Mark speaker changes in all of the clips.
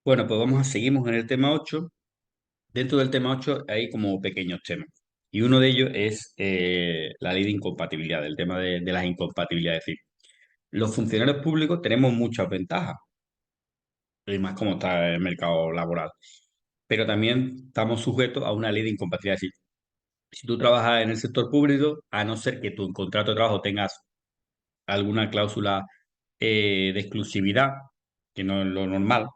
Speaker 1: Bueno, pues seguimos en el tema 8. Dentro del tema 8 hay como pequeños temas. Y uno de ellos es la ley de incompatibilidad, el tema de las incompatibilidades. Es decir, los funcionarios públicos tenemos muchas ventajas, y más como está el mercado laboral. Pero también estamos sujetos a una ley de incompatibilidad. Es decir, si tú trabajas en el sector público, a no ser que tu contrato de trabajo tengas alguna cláusula de exclusividad, que no es lo normal,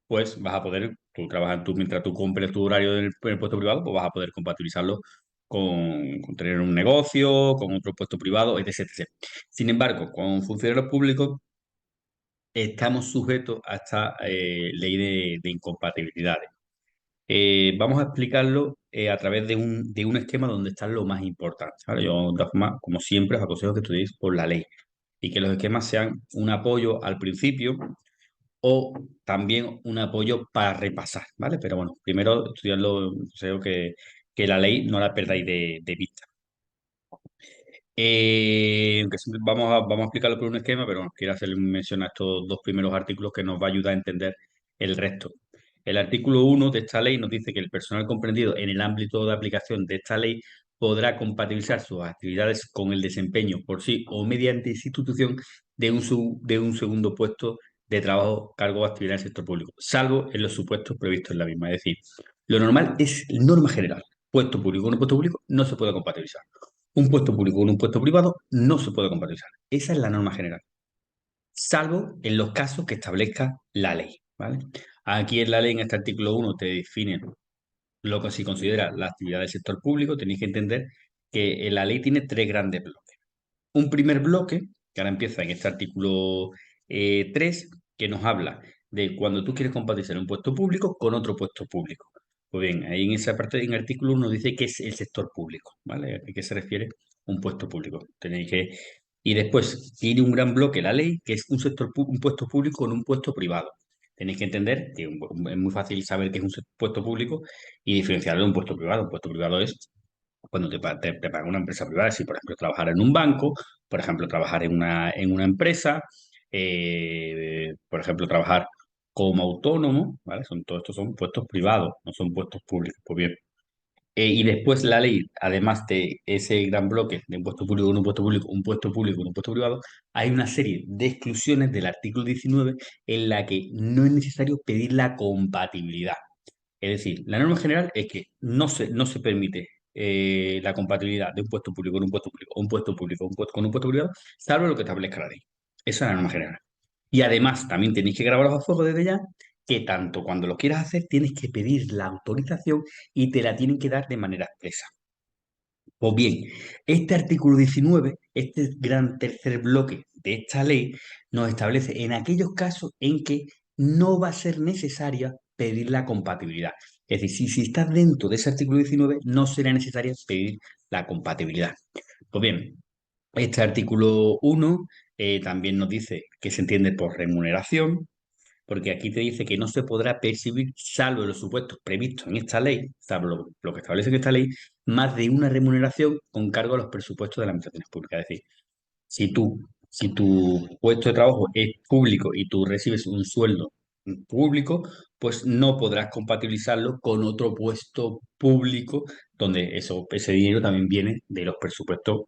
Speaker 1: pues vas a poder, tú trabajas, mientras tú cumples tu horario en el puesto privado, pues vas a poder compatibilizarlo con tener un negocio, con otro puesto privado, etc, etc. Sin embargo, con funcionarios públicos estamos sujetos a esta ley de incompatibilidades. Vamos a explicarlo a través de un esquema donde está lo más importante, ¿vale? Yo, de todas formas, como siempre, os aconsejo que estudiéis por la ley y que los esquemas sean un apoyo al principio o también un apoyo para repasar, ¿vale? Pero bueno, primero estudiarlo, creo que la ley no la perdáis de vista. Aunque vamos a explicarlo por un esquema, pero bueno, quiero hacer mención a estos dos primeros artículos que nos va a ayudar a entender el resto. El artículo 1 de esta ley nos dice que el personal comprendido en el ámbito de aplicación de esta ley podrá compatibilizar sus actividades con el desempeño por sí o mediante institución de un segundo puesto de trabajo, cargo o actividad en el sector público, salvo en los supuestos previstos en la misma. Es decir, lo normal es norma general. Puesto público con un puesto público no se puede compatibilizar. Un puesto público con un puesto privado no se puede compatibilizar. Esa es la norma general, salvo en los casos que establezca la ley, ¿vale? Aquí en la ley, en este artículo 1, te define lo que se considera la actividad del sector público. Tenéis que entender que la ley tiene tres grandes bloques. Un primer bloque, que ahora empieza en este artículo 3, que nos habla de cuando tú quieres compatibilizar un puesto público con otro puesto público. Pues bien, ahí en esa parte, en el artículo 1 dice que es el sector público, ¿vale? ¿A qué se refiere un puesto público? Tenéis que... Y después tiene un gran bloque la ley, que es un puesto público con un puesto privado. Tenéis que entender que es muy fácil saber qué es un puesto público y diferenciarlo de un puesto privado. Un puesto privado es cuando te paga una empresa privada, si por ejemplo trabajar en un banco, por ejemplo trabajar en una empresa, por ejemplo trabajar como autónomo, ¿vale? Todos estos son puestos privados, no son puestos públicos. Pues bien, y después la ley, además de ese gran bloque de un puesto público con un puesto público, un puesto público con un puesto privado, hay una serie de exclusiones del artículo 19 en la que no es necesario pedir la compatibilidad. Es decir, la norma general es que no se permite la compatibilidad de un puesto público con un puesto público, o un puesto público con un puesto privado, salvo lo que establezca la ley. Esa es la norma general. Y además, también tenéis que grabaros a fuego desde ya que tanto cuando lo quieras hacer, tienes que pedir la autorización y te la tienen que dar de manera expresa. Pues bien, este artículo 19, este gran tercer bloque de esta ley, nos establece en aquellos casos en que no va a ser necesaria pedir la compatibilidad. Es decir, si estás dentro de ese artículo 19, no será necesaria pedir la compatibilidad. Pues bien, este artículo 1 también nos dice que se entiende por remuneración, porque aquí te dice que no se podrá percibir, salvo en los supuestos previstos en esta ley, salvo lo que establece en esta ley, más de una remuneración con cargo a los presupuestos de las administraciones públicas. Es decir, si tu puesto de trabajo es público y tú recibes un sueldo público, pues no podrás compatibilizarlo con otro puesto público donde ese dinero también viene de los presupuestos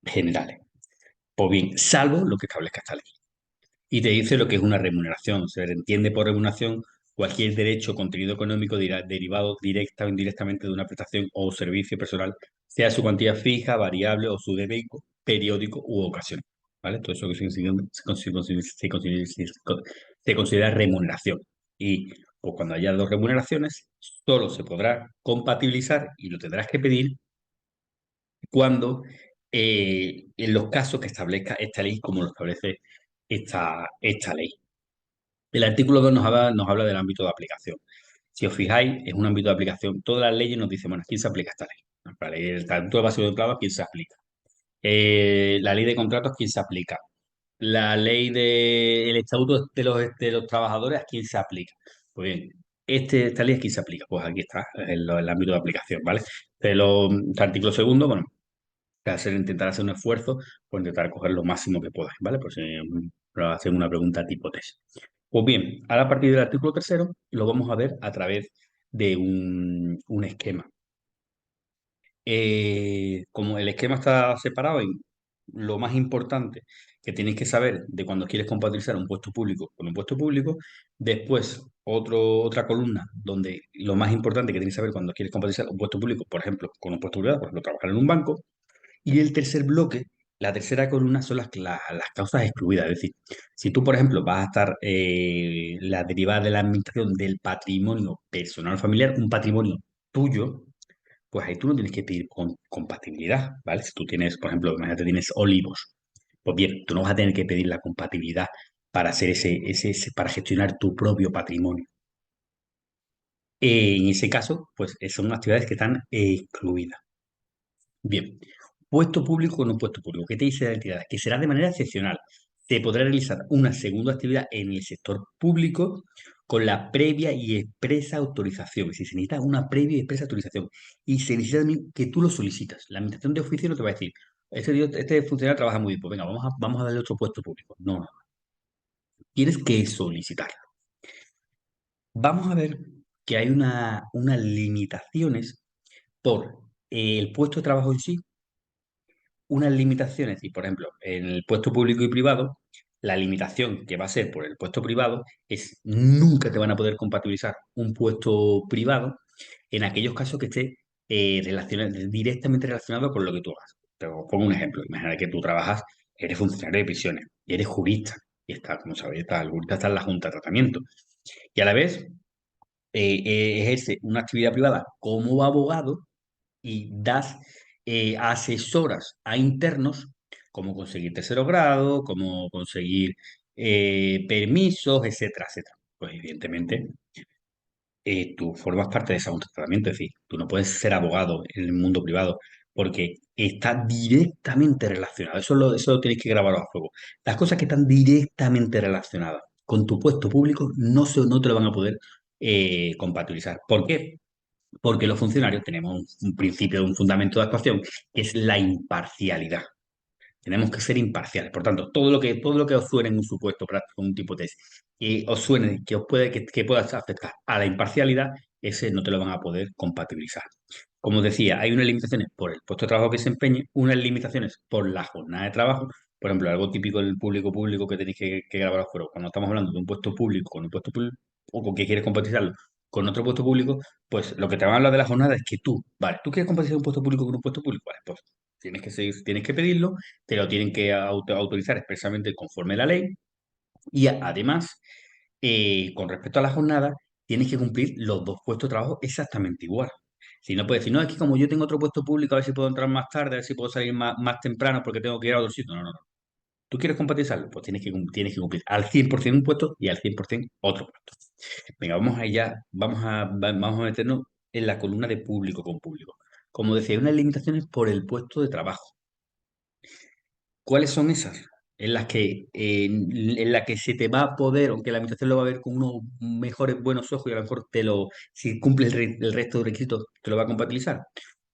Speaker 1: generales. Pues bien, salvo lo que establezca esta ley. Y te dice lo que es una remuneración. Se entiende por remuneración cualquier derecho o contenido económico derivado directa o indirectamente de una prestación o servicio personal, sea su cuantía fija, variable o su devengo, periódico u ocasional. ¿Vale? Todo eso que se considera remuneración. Y pues, cuando haya dos remuneraciones, solo se podrá compatibilizar y lo tendrás que pedir cuando, en los casos que establezca esta ley, como lo establece esta ley. El artículo 2 nos habla del ámbito de aplicación. Si os fijáis, es un ámbito de aplicación. Todas las leyes nos dicen, bueno, ¿a quién se aplica esta ley? La ley del Estatuto Básico de Empleados, ¿a quién se aplica? La ley de contratos, ¿a quién se aplica? La ley del Estatuto de los Trabajadores, ¿a quién se aplica? Pues bien, esta ley, ¿a quién se aplica? Pues aquí está, el ámbito de aplicación, ¿vale? El artículo segundo, bueno, intentar hacer un esfuerzo por intentar coger lo máximo que podáis, ¿vale? Pues para hacer una pregunta tipo test. Pues bien, ahora a partir del artículo tercero lo vamos a ver a través de un esquema. Como el esquema está separado en lo más importante que tienes que saber de cuando quieres compatibilizar un puesto público con un puesto público, después otra columna donde lo más importante que tienes que saber cuando quieres compatibilizar un puesto público, por ejemplo, con un puesto privado, por ejemplo, trabajar en un banco, y el tercer bloque, la tercera columna son las causas excluidas. Es decir, si tú, por ejemplo, vas a estar la derivada de la administración del patrimonio personal familiar, un patrimonio tuyo, pues ahí tú no tienes que pedir compatibilidad, ¿vale? Si tú tienes, por ejemplo, imagínate, tienes olivos, pues bien, tú no vas a tener que pedir la compatibilidad para hacer para gestionar tu propio patrimonio. En ese caso, pues son actividades que están excluidas. Bien, puesto público con un puesto público. ¿Qué te dice la entidad? Que será de manera excepcional. Se podrá realizar una segunda actividad en el sector público con la previa y expresa autorización. Si se necesita una previa y expresa autorización. Y se necesita también que tú lo solicitas. La administración de oficio no te va a decir, este funcionario trabaja muy bien, pues venga, vamos a darle otro puesto público. No, no. Tienes que solicitarlo. Vamos a ver que hay unas limitaciones por el puesto de trabajo en sí, unas limitaciones, y por ejemplo, en el puesto público y privado, la limitación que va a ser por el puesto privado es nunca te van a poder compatibilizar un puesto privado en aquellos casos que esté directamente relacionado con lo que tú hagas. Te pongo un ejemplo. Imagina que tú trabajas, eres funcionario de prisiones, y eres jurista, y está, como sabéis, el jurista está en la Junta de Tratamiento, y a la vez ejerce una actividad privada como abogado y das asesoras a internos cómo conseguir tercero grado, cómo conseguir permisos, etcétera, etcétera. Pues evidentemente tú formas parte de ese tratamiento, es decir, tú no puedes ser abogado en el mundo privado porque está directamente relacionado. Eso lo tienes que grabar a fuego. Las cosas que están directamente relacionadas con tu puesto público no te lo van a poder compatibilizar. ¿Por qué? Porque los funcionarios tenemos un principio, un fundamento de actuación, que es la imparcialidad. Tenemos que ser imparciales. Por tanto, todo lo que os suene en un supuesto práctico, un tipo de test, que os suene, que pueda afectar a la imparcialidad, ese no te lo van a poder compatibilizar. Como decía, hay unas limitaciones por el puesto de trabajo que se empeñe, unas limitaciones por la jornada de trabajo. Por ejemplo, algo típico del público que tenéis que grabar afuera. Cuando estamos hablando de un puesto público con un puesto público, o con que quieres compatibilizarlo con otro puesto público, pues lo que te van a hablar de la jornada es que vale, tú quieres compatibilizar un puesto público con un puesto público, vale, pues tienes que pedirlo, te lo tienen que autorizar expresamente conforme a la ley, y además, con respecto a la jornada, tienes que cumplir los dos puestos de trabajo exactamente igual. Si no puedes decir, no, es que como yo tengo otro puesto público, a ver si puedo entrar más tarde, a ver si puedo salir más temprano porque tengo que ir a otro sitio. No, no, no. ¿Tú quieres compatibilizarlo? Pues tienes que cumplir al 100% un puesto y al 100% otro puesto. Venga, vamos allá, vamos a meternos en la columna de público con público. Como decía, hay unas limitaciones por el puesto de trabajo. ¿Cuáles son esas? En la que se te va a poder, aunque la administración lo va a ver con unos mejores buenos ojos y a lo mejor si cumples el resto de requisitos, te lo va a compatibilizar.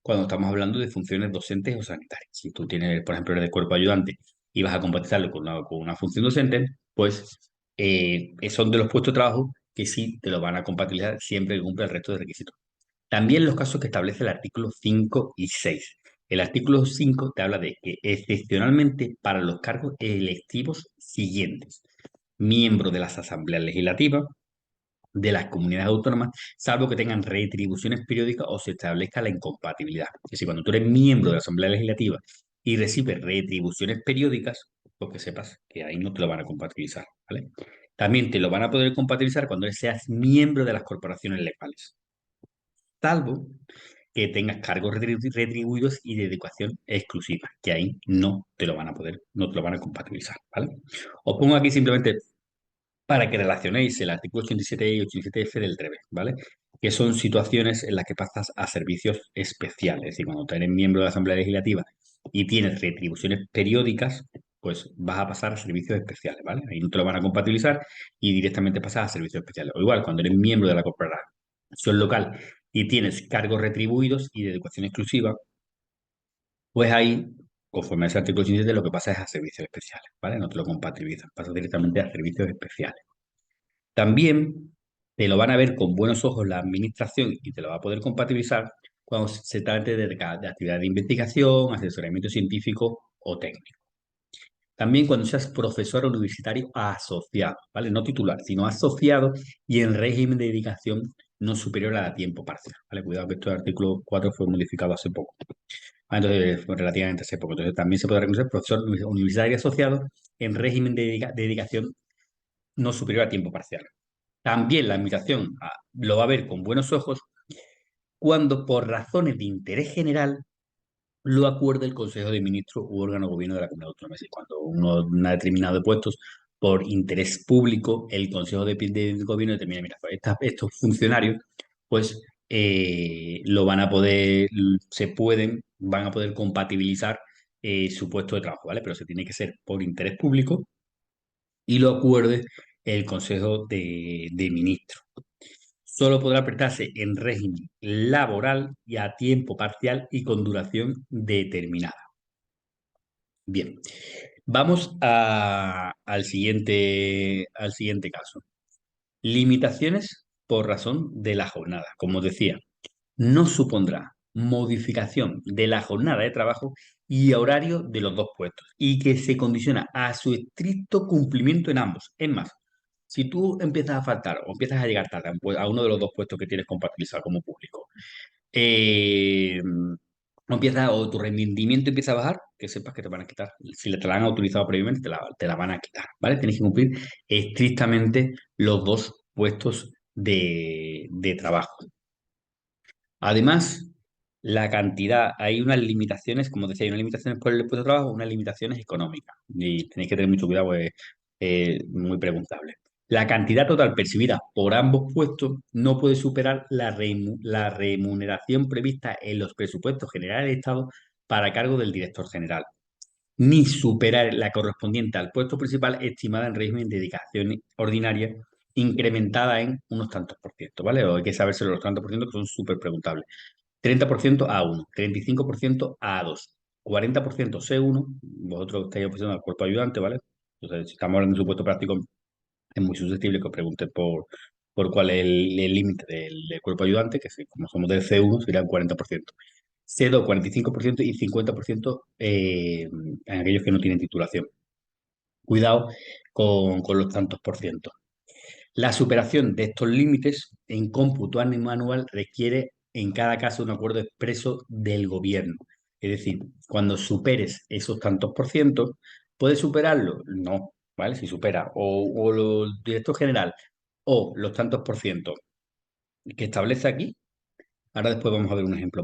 Speaker 1: Cuando estamos hablando de funciones docentes o sanitarias. Si tú tienes, por ejemplo, eres de cuerpo ayudante y vas a compatibilizarlo con una función docente, pues son de los puestos de trabajo que sí te lo van a compatibilizar siempre que cumpla el resto de requisitos. También los casos que establece el artículo 5 y 6. El artículo 5 te habla de que excepcionalmente para los cargos electivos siguientes, miembro de las asambleas legislativas de las comunidades autónomas, salvo que tengan retribuciones periódicas o se establezca la incompatibilidad. Es decir, cuando tú eres miembro de la asamblea legislativa y recibes retribuciones periódicas, pues que sepas que ahí no te lo van a compatibilizar, ¿vale? También te lo van a poder compatibilizar cuando seas miembro de las corporaciones legales, salvo que tengas cargos retribuidos y de educación exclusiva, que ahí no te lo van a compatibilizar, ¿vale? Os pongo aquí simplemente para que relacionéis el artículo 87 y 87F del TREVE, ¿vale? Que son situaciones en las que pasas a servicios especiales, es decir, cuando tú eres miembro de la Asamblea Legislativa y tienes retribuciones periódicas, pues vas a pasar a servicios especiales, ¿vale? Ahí no te lo van a compatibilizar y directamente pasas a servicios especiales. O igual, cuando eres miembro de la corporación local y tienes cargos retribuidos y de educación exclusiva, pues ahí, conforme a ese artículo 87, lo que pasa es a servicios especiales, ¿vale? No te lo compatibilizan, pasas directamente a servicios especiales. También te lo van a ver con buenos ojos la administración y te lo va a poder compatibilizar cuando se trate de actividad de investigación, asesoramiento científico o técnico. También cuando seas profesor universitario asociado, ¿vale? No titular, sino asociado y en régimen de dedicación no superior a tiempo parcial, ¿vale? Cuidado que este artículo 4 fue modificado hace poco. Entonces, fue relativamente hace poco. Entonces, también se puede reconocer profesor universitario asociado en régimen de dedicación no superior a tiempo parcial. También la administración lo va a ver con buenos ojos cuando, por razones de interés general, lo acuerde el Consejo de Ministros u órgano de gobierno de la Comunidad Autónoma. Es decir, cuando uno ha determinado de puestos por interés público, el Consejo de Gobierno determina, mira, pues estos funcionarios, pues lo van a poder, van a poder compatibilizar su puesto de trabajo, ¿vale? Pero se tiene que ser por interés público y lo acuerde el Consejo de Ministros. Solo podrá prestarse en régimen laboral y a tiempo parcial y con duración determinada. Bien, vamos al siguiente caso. Limitaciones por razón de la jornada. Como decía, no supondrá modificación de la jornada de trabajo y horario de los dos puestos y que se condiciona a su estricto cumplimiento en ambos. Es más, si tú empiezas a faltar o empiezas a llegar tarde a uno de los dos puestos que tienes compatibilizado como público, eh, o tu rendimiento empieza a bajar, que sepas que te van a quitar. Si te la han autorizado previamente, te la van a quitar, ¿vale? Tienes que cumplir estrictamente los dos puestos de trabajo. Además, la cantidad, hay unas limitaciones, como decía, hay unas limitaciones por el puesto de trabajo, unas limitaciones económicas. Y tenéis que tener mucho cuidado, pues, muy preguntable. La cantidad total percibida por ambos puestos no puede superar la remuneración prevista en los presupuestos generales del Estado para cargo del director general, ni superar la correspondiente al puesto principal estimada en régimen de dedicación ordinaria, incrementada en unos tantos por ciento, ¿vale? O hay que saberse los tantos por ciento que son súper preguntables. 30% A1, 35% A2, 40% C1, vosotros estáis ofreciendo al cuerpo ayudante, ¿vale? Entonces, si estamos hablando de supuesto práctico, es muy susceptible que os pregunten por cuál es el límite del cuerpo ayudante, que como somos del C1 sería el 40%. C2, 45% y 50% en aquellos que no tienen titulación. Cuidado con los tantos por ciento. La superación de estos límites en cómputo anual requiere en cada caso un acuerdo expreso del gobierno. Es decir, cuando superes esos tantos por ciento, ¿puedes superarlo? No, ¿vale? Si supera o lo director general o los tantos por ciento que establece aquí, ahora después vamos a ver un ejemplo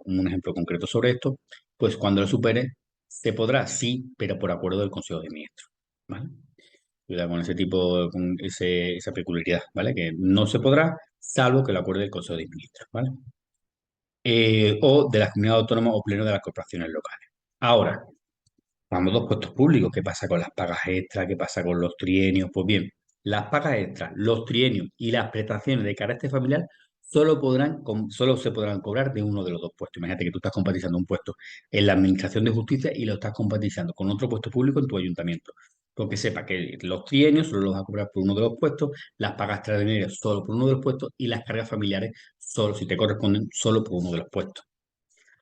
Speaker 1: un ejemplo concreto sobre esto, pues cuando lo supere, se podrá, sí, pero por acuerdo del Consejo de Ministros, ¿vale? Cuidado con ese tipo, esa peculiaridad, ¿vale? Que no se podrá, salvo que lo acuerde el Consejo de Ministros, ¿vale? O de las comunidades autónomas o pleno de las corporaciones locales. Ahora, cuando dos puestos públicos, ¿qué pasa con las pagas extras? ¿Qué pasa con los trienios? Pues bien, las pagas extras, los trienios y las prestaciones de carácter familiar solo se podrán cobrar de uno de los dos puestos. Imagínate que tú estás compatibilizando un puesto en la Administración de Justicia y lo estás compatibilizando con otro puesto público en tu ayuntamiento. Porque sepa que los trienios solo los vas a cobrar por uno de los puestos, las pagas extraordinarias solo por uno de los puestos y las cargas familiares solo, si te corresponden, solo por uno de los puestos.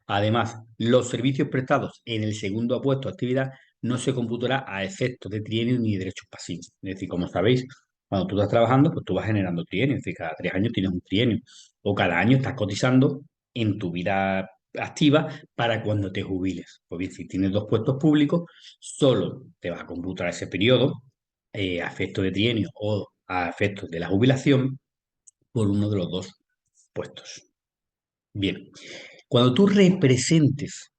Speaker 1: Además, los servicios prestados en el segundo apuesto de actividad no se computará a efectos de trienio ni de derechos pasivos. Es decir, como sabéis, cuando tú estás trabajando, pues tú vas generando trienios. Es decir, cada 3 años tienes un trienio. O cada año estás cotizando en tu vida activa para cuando te jubiles. Pues bien, si tienes dos puestos públicos, solo te va a computar ese periodo a efectos de trienio o a efectos de la jubilación por uno de los dos puestos. Bien, cuando tú representes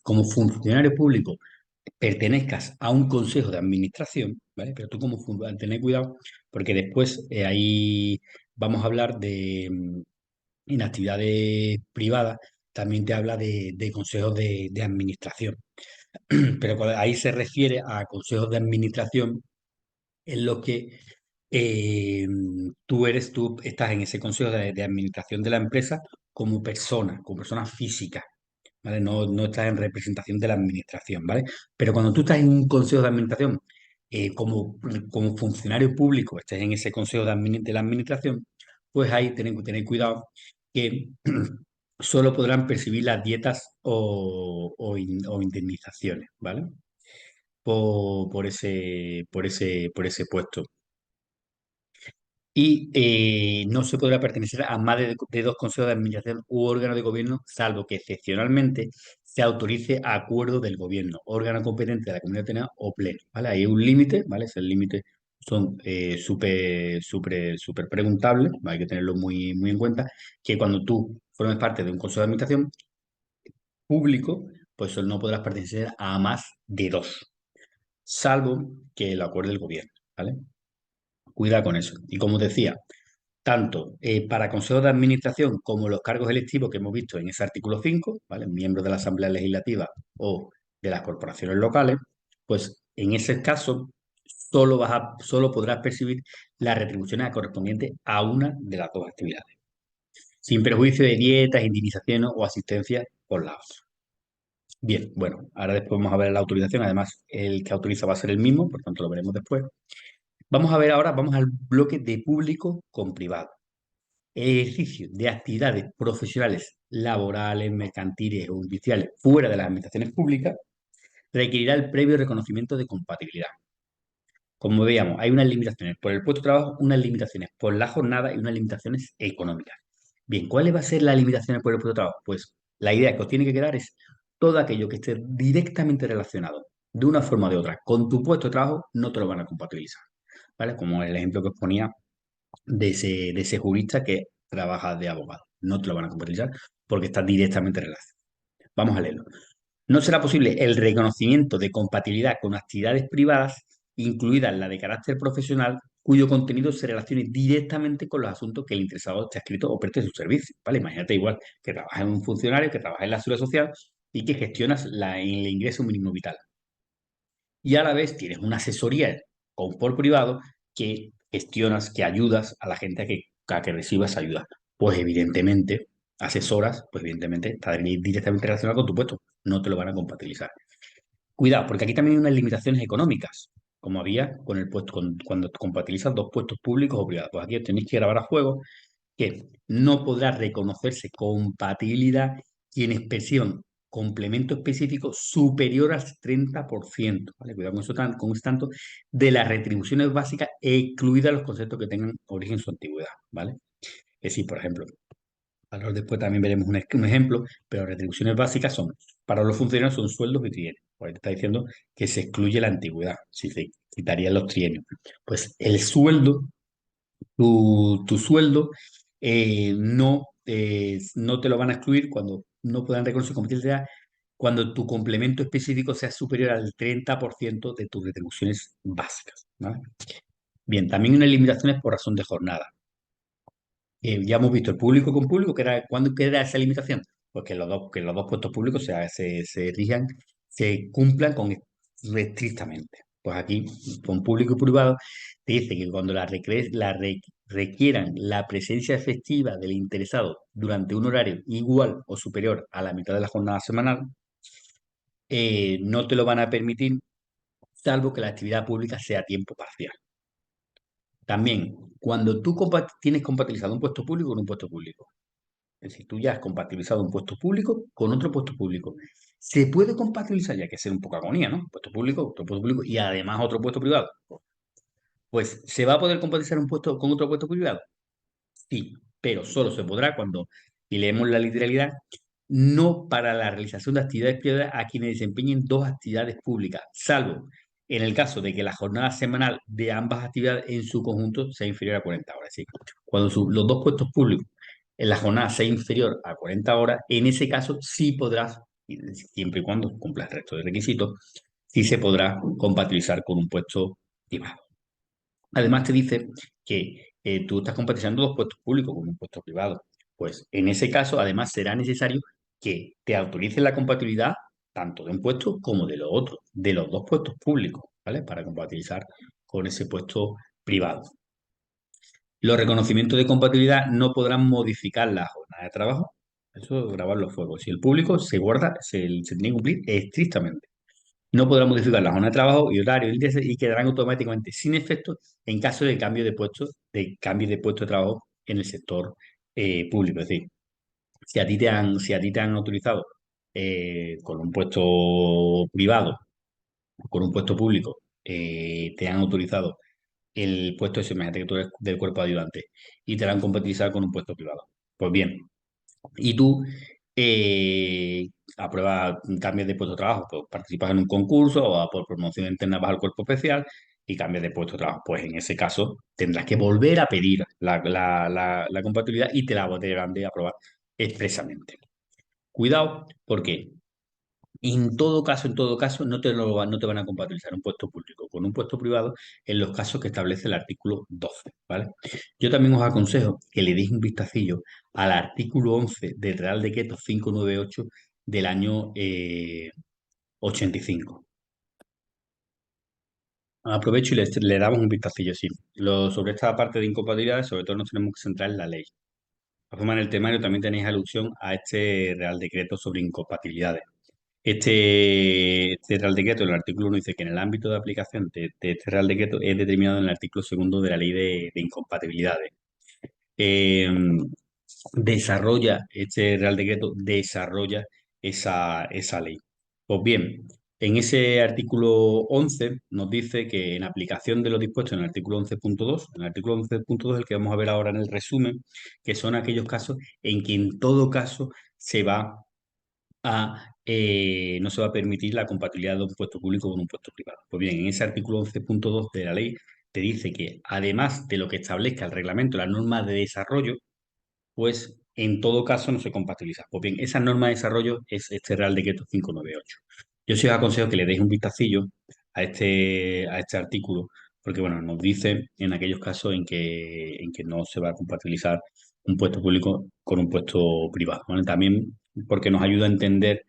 Speaker 1: como funcionario público, pertenezcas a un consejo de administración, ¿vale? Pero tú como funcionario, tener cuidado, porque después ahí vamos a hablar en actividades privadas, también te habla de consejos de administración. Pero ahí se refiere a consejos de administración en los que eh, tú estás en ese consejo de administración de la empresa como persona física, ¿vale? No estás en representación de la administración, ¿vale? Pero cuando tú estás en un consejo de administración como funcionario público estés en ese consejo de la administración, pues ahí tienen que tener cuidado que solo podrán percibir las dietas o indemnizaciones, ¿vale? Por ese puesto. Y no se podrá pertenecer a más de dos consejos de administración u órgano de gobierno, salvo que excepcionalmente se autorice a acuerdo del gobierno, órgano competente de la comunidad autónoma o pleno, ¿vale? Hay un límite, ¿vale? Ese límite son súper preguntables, ¿vale? Hay que tenerlo muy, muy en cuenta, que cuando tú formes parte de un consejo de administración público, pues no podrás pertenecer a más de dos, salvo que lo acuerde el gobierno, ¿vale? Cuida con eso. Y como decía, tanto para consejos de administración como los cargos electivos que hemos visto en ese artículo 5, ¿vale? Miembros de la Asamblea Legislativa o de las corporaciones locales, pues en ese caso solo podrás percibir las retribuciones correspondientes a una de las dos actividades, sin perjuicio de dietas, indemnizaciones o asistencia por la otra. Bien, bueno, ahora después vamos a ver la autorización. Además, el que autoriza va a ser el mismo, por tanto lo veremos después. Vamos a ver ahora, vamos al bloque de público con privado. El ejercicio de actividades profesionales, laborales, mercantiles o judiciales fuera de las administraciones públicas requerirá el previo reconocimiento de compatibilidad. Como veíamos, hay unas limitaciones por el puesto de trabajo, unas limitaciones por la jornada y unas limitaciones económicas. Bien, ¿cuáles van a ser las limitaciones por el puesto de trabajo? Pues la idea que os tiene que quedar es todo aquello que esté directamente relacionado de una forma o de otra con tu puesto de trabajo, no te lo van a compatibilizar. ¿Vale? Como el ejemplo que os ponía de ese jurista que trabaja de abogado. No te lo van a compatibilizar porque está directamente relacionado. Vamos a leerlo. No será posible el reconocimiento de compatibilidad con actividades privadas, incluidas la de carácter profesional, cuyo contenido se relacione directamente con los asuntos que el interesado esté escrito o preste su servicio. ¿Vale? Imagínate igual que trabajas en un funcionario, que trabajas en la seguridad social y que gestionas el ingreso mínimo vital. Y a la vez tienes una asesoría por privado que gestionas, que ayudas a la gente a que reciba esa ayuda. Pues evidentemente, asesoras, pues evidentemente está directamente relacionado con tu puesto. No te lo van a compatibilizar. Cuidado, porque aquí también hay unas limitaciones económicas, como había con el puesto, cuando compatibilizas dos puestos públicos o privados. Pues aquí os tenéis que grabar a juego que no podrá reconocerse compatibilidad quienes perciban complemento específico superior al 30%, ¿vale? Cuidado con eso con eso tanto, de las retribuciones básicas, excluidas los conceptos que tengan origen en su antigüedad, ¿vale? Es decir, por ejemplo, ahora después también veremos un ejemplo, pero retribuciones básicas son, para los funcionarios son sueldos y trienios. Pues te está diciendo que se excluye la antigüedad, si se quitarían los trienios. Pues el sueldo tu sueldo no te lo van a excluir cuando no puedan reconocer competencia, cuando tu complemento específico sea superior al 30% de tus retribuciones básicas, ¿vale? Bien, también hay unas limitaciones por razón de jornada. Ya hemos visto el público con público, ¿cuándo queda esa limitación? Pues que los dos puestos públicos se rijan, se cumplan estrictamente. Pues aquí, con público y privado, te dice que cuando requieran la presencia efectiva del interesado durante un horario igual o superior a la mitad de la jornada semanal, no te lo van a permitir, salvo que la actividad pública sea a tiempo parcial. También, cuando tú tienes compatibilizado un puesto público con un puesto público, es decir, tú ya has compatibilizado un puesto público con otro puesto público. Se puede compatibilizar, ya que ser un poco agonía, ¿no? Puesto público, otro puesto público y además otro puesto privado. Pues, ¿se va a poder compatibilizar un puesto con otro puesto privado? Sí, pero solo se podrá cuando, y leemos la literalidad, no para la realización de actividades privadas a quienes desempeñen dos actividades públicas, salvo en el caso de que la jornada semanal de ambas actividades en su conjunto sea inferior a 40 horas. Es decir, cuando los dos puestos públicos en la jornada sea inferior a 40 horas, en ese caso sí podrás, siempre y cuando cumpla el resto de requisitos, sí se podrá compatibilizar con un puesto privado. Además te dice que tú estás compatibilizando dos puestos públicos con un puesto privado. Pues en ese caso, además, será necesario que te autoricen la compatibilidad tanto de un puesto como de los otros, de los dos puestos públicos, ¿vale? Para compatibilizar con ese puesto privado. Los reconocimientos de compatibilidad no podrán modificar la jornada de trabajo. Eso es grabar los fuegos. Si el público se guarda, se tiene que cumplir estrictamente. No podrá modificar la jornada de trabajo y horario índice y quedarán automáticamente sin efecto en caso de cambio de puesto de trabajo en el sector público. Es decir, si a ti te han autorizado con un puesto privado, con un puesto público, te han autorizado el puesto ese, imagínate que tú eres del cuerpo de ayudante y te lo han compatibilizado con un puesto privado. Pues bien, y tú apruebas, cambias de puesto de trabajo, pues participas en un concurso o por promoción interna vas al cuerpo especial y cambias de puesto de trabajo. Pues en ese caso tendrás que volver a pedir la compatibilidad y te la deberán de aprobar expresamente. Cuidado, porque en todo caso, no te van a compatibilizar un puesto público con un puesto privado en los casos que establece el artículo 12, ¿vale? Yo también os aconsejo que le deis un vistacillo al artículo 11 del Real Decreto 598 del año 85. Aprovecho y le damos un vistacillo, sí. Sobre esta parte de incompatibilidades, sobre todo nos tenemos que centrar en la ley. De todas formas, en el temario también tenéis alusión a este Real Decreto sobre incompatibilidades. Este Real Decreto, en el artículo 1 dice que en el ámbito de aplicación de este Real Decreto es determinado en el artículo segundo de la Ley de Incompatibilidades. Eh, este Real Decreto desarrolla esa ley. Pues bien, en ese artículo 11 nos dice que en aplicación de lo dispuesto en el artículo 11.2, en el artículo 11.2 el que vamos a ver ahora en el resumen, que son aquellos casos en que en todo caso no se va a permitir la compatibilidad de un puesto público con un puesto privado. Pues bien, en ese artículo 11.2 de la ley te dice que además de lo que establezca el reglamento, las normas de desarrollo, pues en todo caso no se compatibiliza. Pues bien, esa norma de desarrollo es este Real Decreto 598. Yo sí os aconsejo que le deis un vistacillo a este artículo, porque bueno, nos dice en aquellos casos en que no se va a compatibilizar un puesto público con un puesto privado, ¿vale? También porque nos ayuda a entender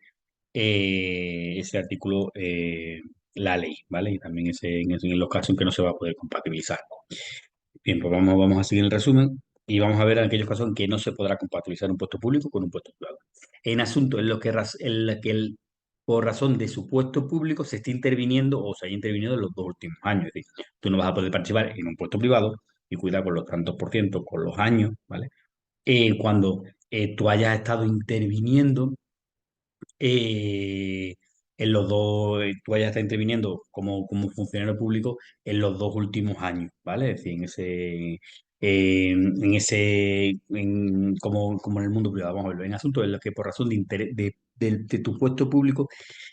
Speaker 1: ese artículo la ley, ¿vale? Y también en los casos en que no se va a poder compatibilizar. Bien, pues vamos a seguir el resumen y vamos a ver aquellos casos en que no se podrá compatibilizar un puesto público con un puesto privado. En asuntos en los que por razón de su puesto público se esté interviniendo o se haya intervenido en los 2 últimos años. Es decir, tú no vas a poder participar en un puesto privado y cuidar con los tantos por ciento, con los años, ¿vale? Cuando tú hayas estado interviniendo eh, tú hayas estado interviniendo como funcionario público en los 2 últimos años, ¿vale? Es decir, como en el mundo privado, vamos a verlo, en asuntos en los que por razón de interés de tu puesto público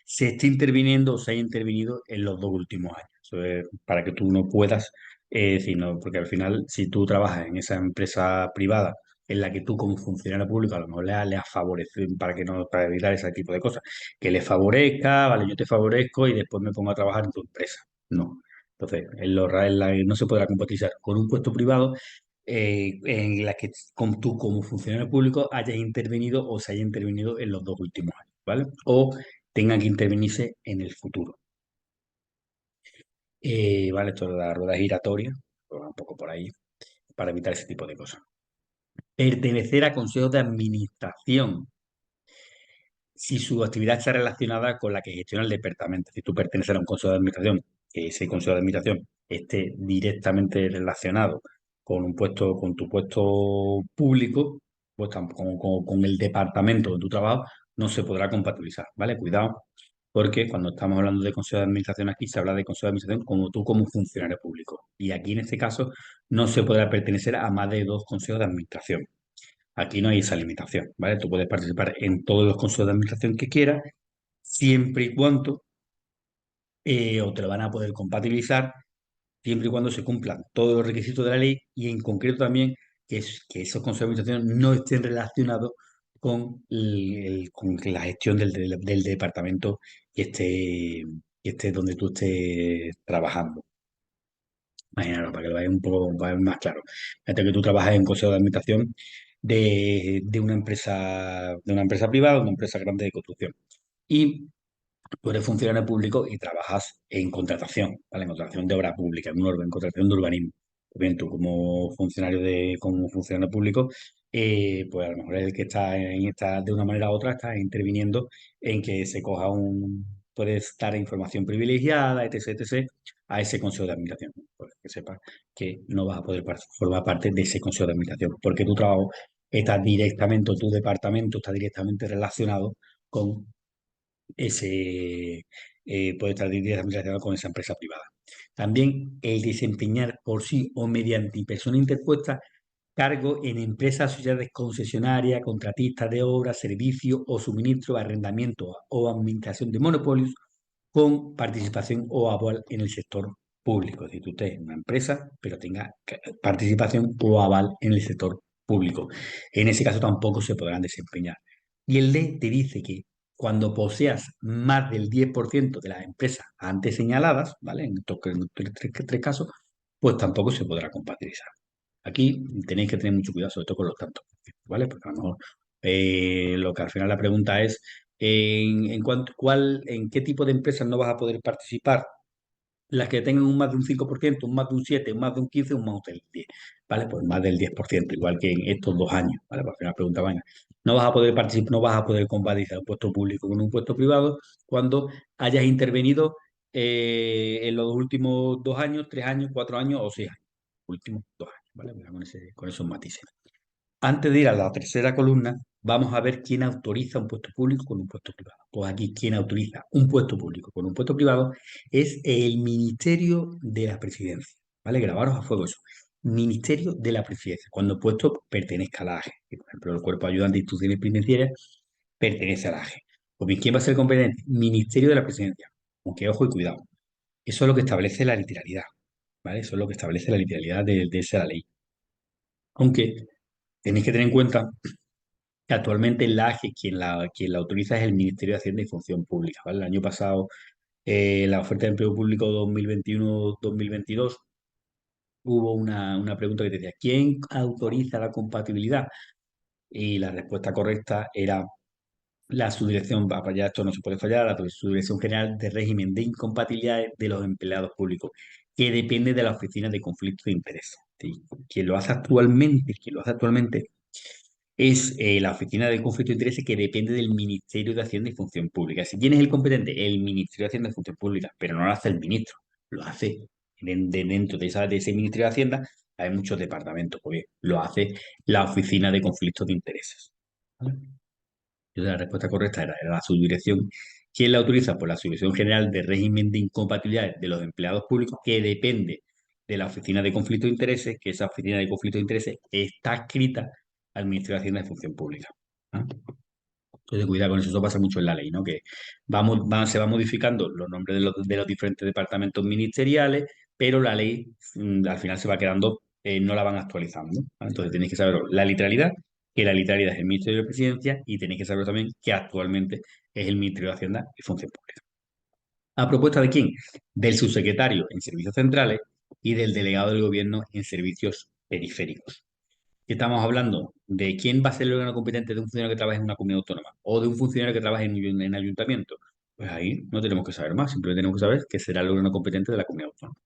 Speaker 1: se esté interviniendo o se haya intervenido en los 2 últimos años. Eso es para que tú no puedas, decir, no, porque al final, si tú trabajas en esa empresa privada en la que tú como funcionario público a lo mejor le has favorecido para evitar ese tipo de cosas, que le favorezca, vale, yo te favorezco y después me pongo a trabajar en tu empresa. No. Entonces, no se podrá compatibilizar con un puesto privado en la que tú como funcionario público hayas intervenido o se haya intervenido en los 2 últimos años, ¿vale? O tenga que intervenirse en el futuro. ¿Vale? Esto de la rueda giratoria, pues va un poco por ahí, para evitar ese tipo de cosas. Pertenecer a consejos de administración si su actividad está relacionada con la que gestiona el departamento. Si tú perteneces a un consejo de administración, que ese consejo de administración esté directamente relacionado con tu puesto público, pues con el departamento de tu trabajo, no se podrá compatibilizar, ¿vale? Cuidado, porque cuando estamos hablando de consejo de administración aquí, se habla de consejo de administración como tú como funcionario público. Y aquí en este caso no se podrá pertenecer a más de 2 consejos de administración. Aquí no hay esa limitación, ¿vale? Tú puedes participar en todos los consejos de administración que quieras, siempre y cuando, o te lo van a poder compatibilizar, siempre y cuando se cumplan todos los requisitos de la ley y en concreto también que esos consejos de administración no estén relacionados con la gestión del departamento que esté donde tú estés trabajando. Imagínalo, para que lo veáis un poco más claro. Fíjate que tú trabajas en consejo de administración de una empresa privada, una empresa grande de construcción. Y tú eres funcionario público y trabajas en contratación, ¿vale? En contratación de obra pública, en contratación de urbanismo. Pues bien, tú como funcionario público, pues a lo mejor es el que está de una manera u otra, está interviniendo en que se coja puedes dar información privilegiada, etc., etc., a ese consejo de administración. Pues que sepas que no vas a poder formar parte de ese consejo de administración, porque tu trabajo está directamente, o tu departamento está directamente relacionado con ese, puede estar directamente relacionado con esa empresa privada. También el desempeñar por sí o mediante persona interpuesta cargo en empresas, sociedades concesionarias, contratistas de obras, servicios o suministro, arrendamiento o administración de monopolios con participación o aval en el sector público. Es decir, tú estés en una empresa, pero tenga participación o aval en el sector público. En ese caso tampoco se podrán desempeñar. Y el D te dice que cuando poseas más del 10% de las empresas antes señaladas, ¿vale? En estos tres casos, pues tampoco se podrá compatibilizar. Aquí tenéis que tener mucho cuidado, sobre todo con los tantos, ¿vale? Porque a lo mejor lo que al final la pregunta es en qué tipo de empresas no vas a poder participar. Las que tengan un más de un 5%, un más de un 7%, un más de un 15%, un más del 10%, ¿vale? Pues más del 10%, igual que en estos 2 años, ¿vale? Pues al final pregunta, venga, no vas a poder participar, no vas a poder compatibilizar un puesto público con un puesto privado cuando hayas intervenido en los últimos 2 años, 3 años, 4 años o 6 años. Últimos 2 años, ¿vale? Con esos matices. Antes de ir a la tercera columna, vamos a ver quién autoriza un puesto público con un puesto privado. Pues aquí, quien autoriza un puesto público con un puesto privado es el Ministerio de la Presidencia. ¿Vale? Grabaros a fuego eso. Ministerio de la Presidencia, cuando el puesto pertenezca a la AGE. Por ejemplo, el Cuerpo Ayudante de Instituciones Penitenciarias pertenece a la AGE. Pues bien, ¿quién va a ser competente? Ministerio de la Presidencia. Aunque ojo y cuidado. Eso es lo que establece la literalidad. ¿Vale? Eso es lo que establece la literalidad de esa ley. Aunque tenéis que tener en cuenta que actualmente la AGE quien la autoriza es el Ministerio de Hacienda y Función Pública, ¿vale? El año pasado, la oferta de empleo público 2021-2022, hubo una pregunta que decía, ¿quién autoriza la compatibilidad? Y la respuesta correcta era la subdirección, para allá esto no se puede fallar, la Subdirección General de Régimen de Incompatibilidades de los Empleados Públicos, que depende de la Oficina de Conflicto de Intereses. ¿Sí? Quien lo hace actualmente es la Oficina de Conflicto de Intereses, que depende del Ministerio de Hacienda y Función Pública. Si quién es el competente, el Ministerio de Hacienda y Función Pública, pero no lo hace el ministro, lo hace dentro de ese Ministerio de Hacienda, hay muchos departamentos, pues bien, lo hace la Oficina de Conflictos de Intereses. ¿Vale? Entonces, la respuesta correcta era la subdirección. ¿Quién la autoriza? Pues la Subdirección General de Régimen de Incompatibilidades de los Empleados Públicos, que depende de la Oficina de Conflicto de Intereses, que esa Oficina de Conflicto de Intereses está adscrita al Ministerio de Hacienda y Función Pública. ¿Ah? Entonces, cuidado con eso, eso pasa mucho en la ley, ¿no? Que se van modificando los nombres de los diferentes departamentos ministeriales, pero la ley al final se va quedando, no la van actualizando. ¿Vale? Entonces tenéis que saber la literalidad, que la literalidad es el Ministerio de Presidencia, y tenéis que saber también que actualmente es el Ministerio de Hacienda y Función Pública. ¿A propuesta de quién? Del subsecretario en servicios centrales y del delegado del gobierno en servicios periféricos. Estamos hablando de quién va a ser el órgano competente de un funcionario que trabaja en una comunidad autónoma o de un funcionario que trabaja en ayuntamiento. Pues ahí no tenemos que saber más, simplemente tenemos que saber que será el órgano competente de la comunidad autónoma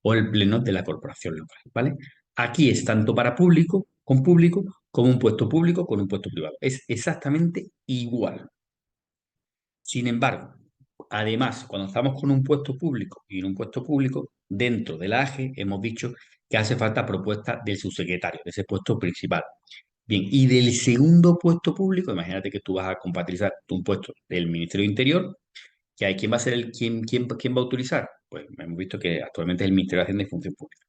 Speaker 1: o el pleno de la corporación local, ¿vale? Aquí es tanto para público, como un puesto público con un puesto privado. Es exactamente igual. Sin embargo, además, cuando estamos con un puesto público y en un puesto público, dentro del AGE hemos dicho que hace falta propuesta del subsecretario, de ese puesto principal. Bien, y del segundo puesto público, imagínate que tú vas a compatibilizar un puesto del Ministerio de Interior, que hay quién va a ser quién va a autorizar. Pues hemos visto que actualmente es el Ministerio de Hacienda y Función Pública.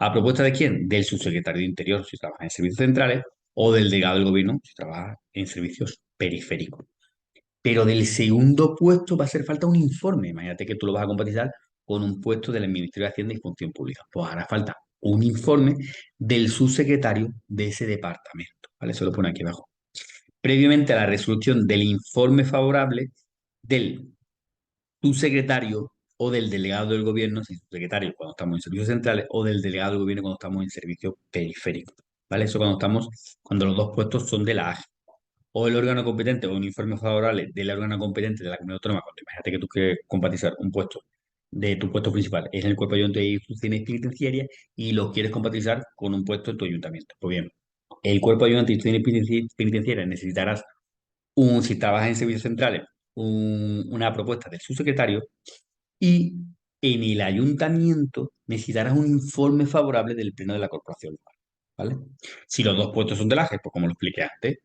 Speaker 1: ¿A propuesta de quién? Del subsecretario de Interior, si trabaja en servicios centrales, o del delegado del gobierno, si trabaja en servicios periféricos. Pero del segundo puesto va a hacer falta un informe. Imagínate que tú lo vas a compatibilizar con un puesto del Ministerio de Hacienda y Función Pública. Pues hará falta un informe del subsecretario de ese departamento. ¿Vale? Eso lo pone aquí abajo. Previamente a la resolución del informe favorable del subsecretario o del delegado del gobierno, si subsecretario cuando estamos en servicios centrales, o del delegado del gobierno cuando estamos en servicios periféricos. ¿Vale? Eso cuando los dos puestos son de la AGE o el órgano competente o un informe favorable del órgano competente de la comunidad autónoma, cuando imagínate que tú quieres compatizar un puesto de tu puesto principal es en el cuerpo ayudante de instituciones penitenciarias y lo quieres compatibilizar con un puesto en tu ayuntamiento. Pues bien, el cuerpo ayudante de instituciones penitenciarias necesitarás si trabajas en servicios centrales, una propuesta del subsecretario y en el ayuntamiento necesitarás un informe favorable del pleno de la corporación local, ¿vale? Si los dos puestos son del AGE, pues como lo expliqué antes,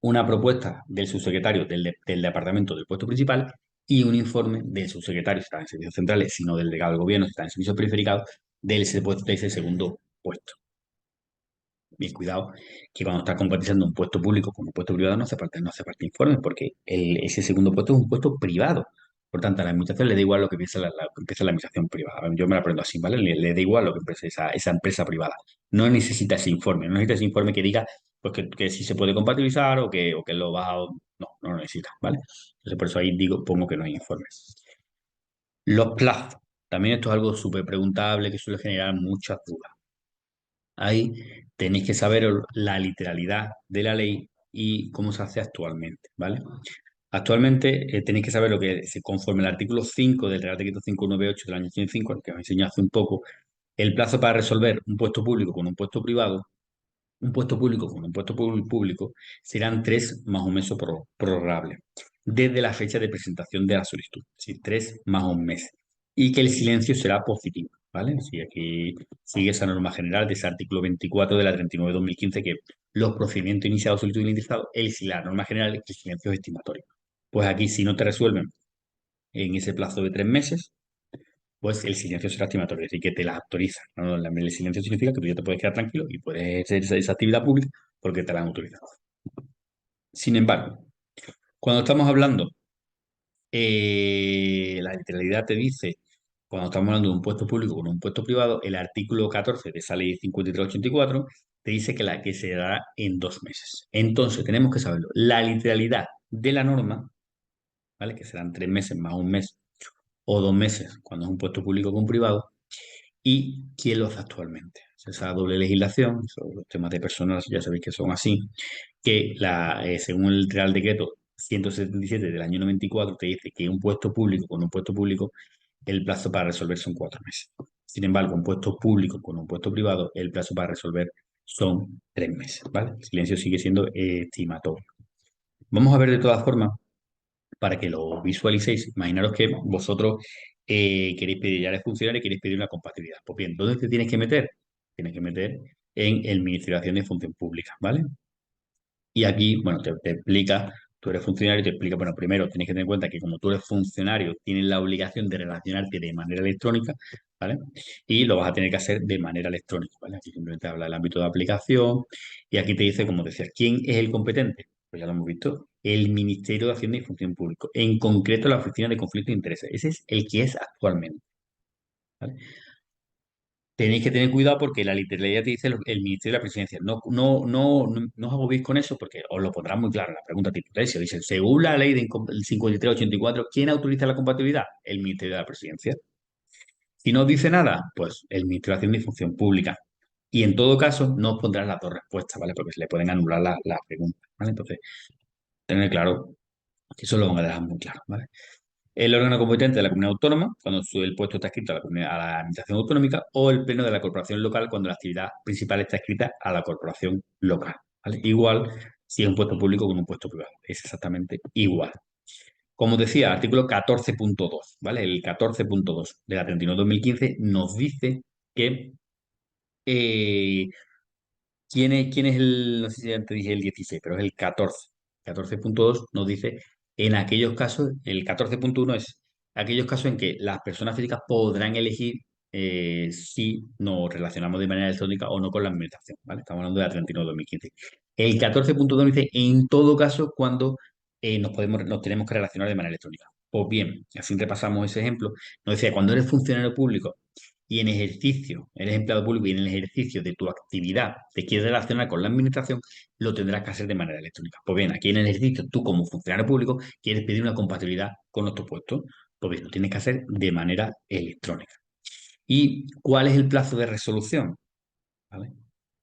Speaker 1: una propuesta del subsecretario del departamento del puesto principal y un informe del subsecretario, si está en servicios centrales, sino del delegado del gobierno, si está en servicios periféricos, de ese segundo puesto. Bien, cuidado, que cuando estás compatibilizando un puesto público con un puesto privado no hace parte informe, porque ese segundo puesto es un puesto privado. Por tanto, a la administración le da igual lo que piensa que piensa la administración privada. Yo me lo aprendo así, ¿vale? Le da igual lo que piense esa empresa privada. No necesita ese informe, no necesita ese informe que diga pues, que sí se puede compatibilizar o que lo va a... No lo necesita, ¿vale? Entonces, por eso ahí pongo que no hay informe. Los plazos. También esto es algo súper preguntable que suele generar muchas dudas. Ahí tenéis que saber la literalidad de la ley y cómo se hace actualmente, ¿vale? Actualmente tenéis que saber lo que se conforme al artículo 5 del Real Decreto 598 del año 85, el que os enseñé hace un poco, el plazo para resolver un puesto público con un puesto privado, un puesto público con un puesto público, serán 3 más 1 mes prorrogables, desde la fecha de presentación de la solicitud, es decir, 3 más 1 mes, y que el silencio será positivo, ¿vale? Si aquí sigue esa norma general de ese artículo 24 de la 39/2015, que los procedimientos iniciados, solicitud y indiciado, la norma general es que el silencio es estimatorio. Pues aquí, si no te resuelven en ese plazo de 3 meses, pues el silencio será estimatorio, es decir, que te la autorizan, ¿no? El silencio significa que tú ya te puedes quedar tranquilo y puedes hacer esa actividad pública porque te la han autorizado. Sin embargo, cuando estamos hablando, la literalidad te dice, cuando estamos hablando de un puesto público con un puesto privado, el artículo 14 de esa ley 5384 te dice que se dará en 2 meses. Entonces, tenemos que saberlo. La literalidad de la norma, ¿vale? Que serán 3 meses más 1 mes o 2 meses cuando es un puesto público con privado, y quién lo hace actualmente. Esa doble legislación, los temas de personas ya sabéis que son así, que según el Real Decreto 177 del año 94 te dice que un puesto público con un puesto público, el plazo para resolver son 4 meses. Sin embargo, un puesto público con un puesto privado, el plazo para resolver son 3 meses, ¿vale? El silencio sigue siendo estimatorio. Vamos a ver de todas formas para que lo visualicéis. Imaginaros que vosotros queréis pedir, ya eres funcionario y queréis pedir una compatibilidad. Pues bien, ¿dónde te tienes que meter? Tienes que meter en el Ministerio de Hacienda y Función Pública, ¿vale? Y aquí, bueno, te explica, tú eres funcionario y te explica, bueno, primero tienes que tener en cuenta que como tú eres funcionario, tienes la obligación de relacionarte de manera electrónica, ¿vale? Y lo vas a tener que hacer de manera electrónica, ¿vale? Aquí simplemente habla del ámbito de aplicación y aquí te dice, como decías, ¿quién es el competente? Pues ya lo hemos visto, el Ministerio de Hacienda y Función Pública, en concreto la Oficina de Conflicto de Intereses. Ese es el que es actualmente, ¿vale? Tenéis que tener cuidado porque la literalidad te dice el Ministerio de la Presidencia. No os agobiéis con eso porque os lo pondrán muy claro en la pregunta tipo tesis. Dicen, según la ley del 5384, ¿quién autoriza la compatibilidad? El Ministerio de la Presidencia. Si no os dice nada, pues el Ministerio de Hacienda y Función Pública. Y en todo caso, no os pondrán las dos respuestas, ¿vale? Porque se le pueden anular la pregunta, ¿vale? Entonces, tener claro que eso lo van a dejar muy claro, ¿vale? El órgano competente de la comunidad autónoma, cuando el puesto está escrito a la administración autonómica, o el pleno de la corporación local, cuando la actividad principal está escrita a la corporación local, ¿vale? Igual si es un puesto público con un puesto privado, es exactamente igual. Como decía, artículo 14.2, ¿vale? El 14.2 de la 39/2015 nos dice que eh, ¿quién es no sé si antes dije el 16, pero es el 14. 14.2 nos dice, en aquellos casos, el 14.1 es aquellos casos en que las personas físicas podrán elegir si nos relacionamos de manera electrónica o no con la administración, ¿vale? Estamos hablando de la 39/2015. El 14.2 dice, en todo caso, cuando nos tenemos que relacionar de manera electrónica. Pues bien, así repasamos ese ejemplo. Nos decía, cuando eres funcionario público y en ejercicio, eres empleado público y en el ejercicio de tu actividad te quieres relacionar con la administración, lo tendrás que hacer de manera electrónica. Pues bien, aquí en el ejercicio, tú como funcionario público quieres pedir una compatibilidad con nuestro puesto, pues bien, lo tienes que hacer de manera electrónica. ¿Y cuál es el plazo de resolución? ¿Vale?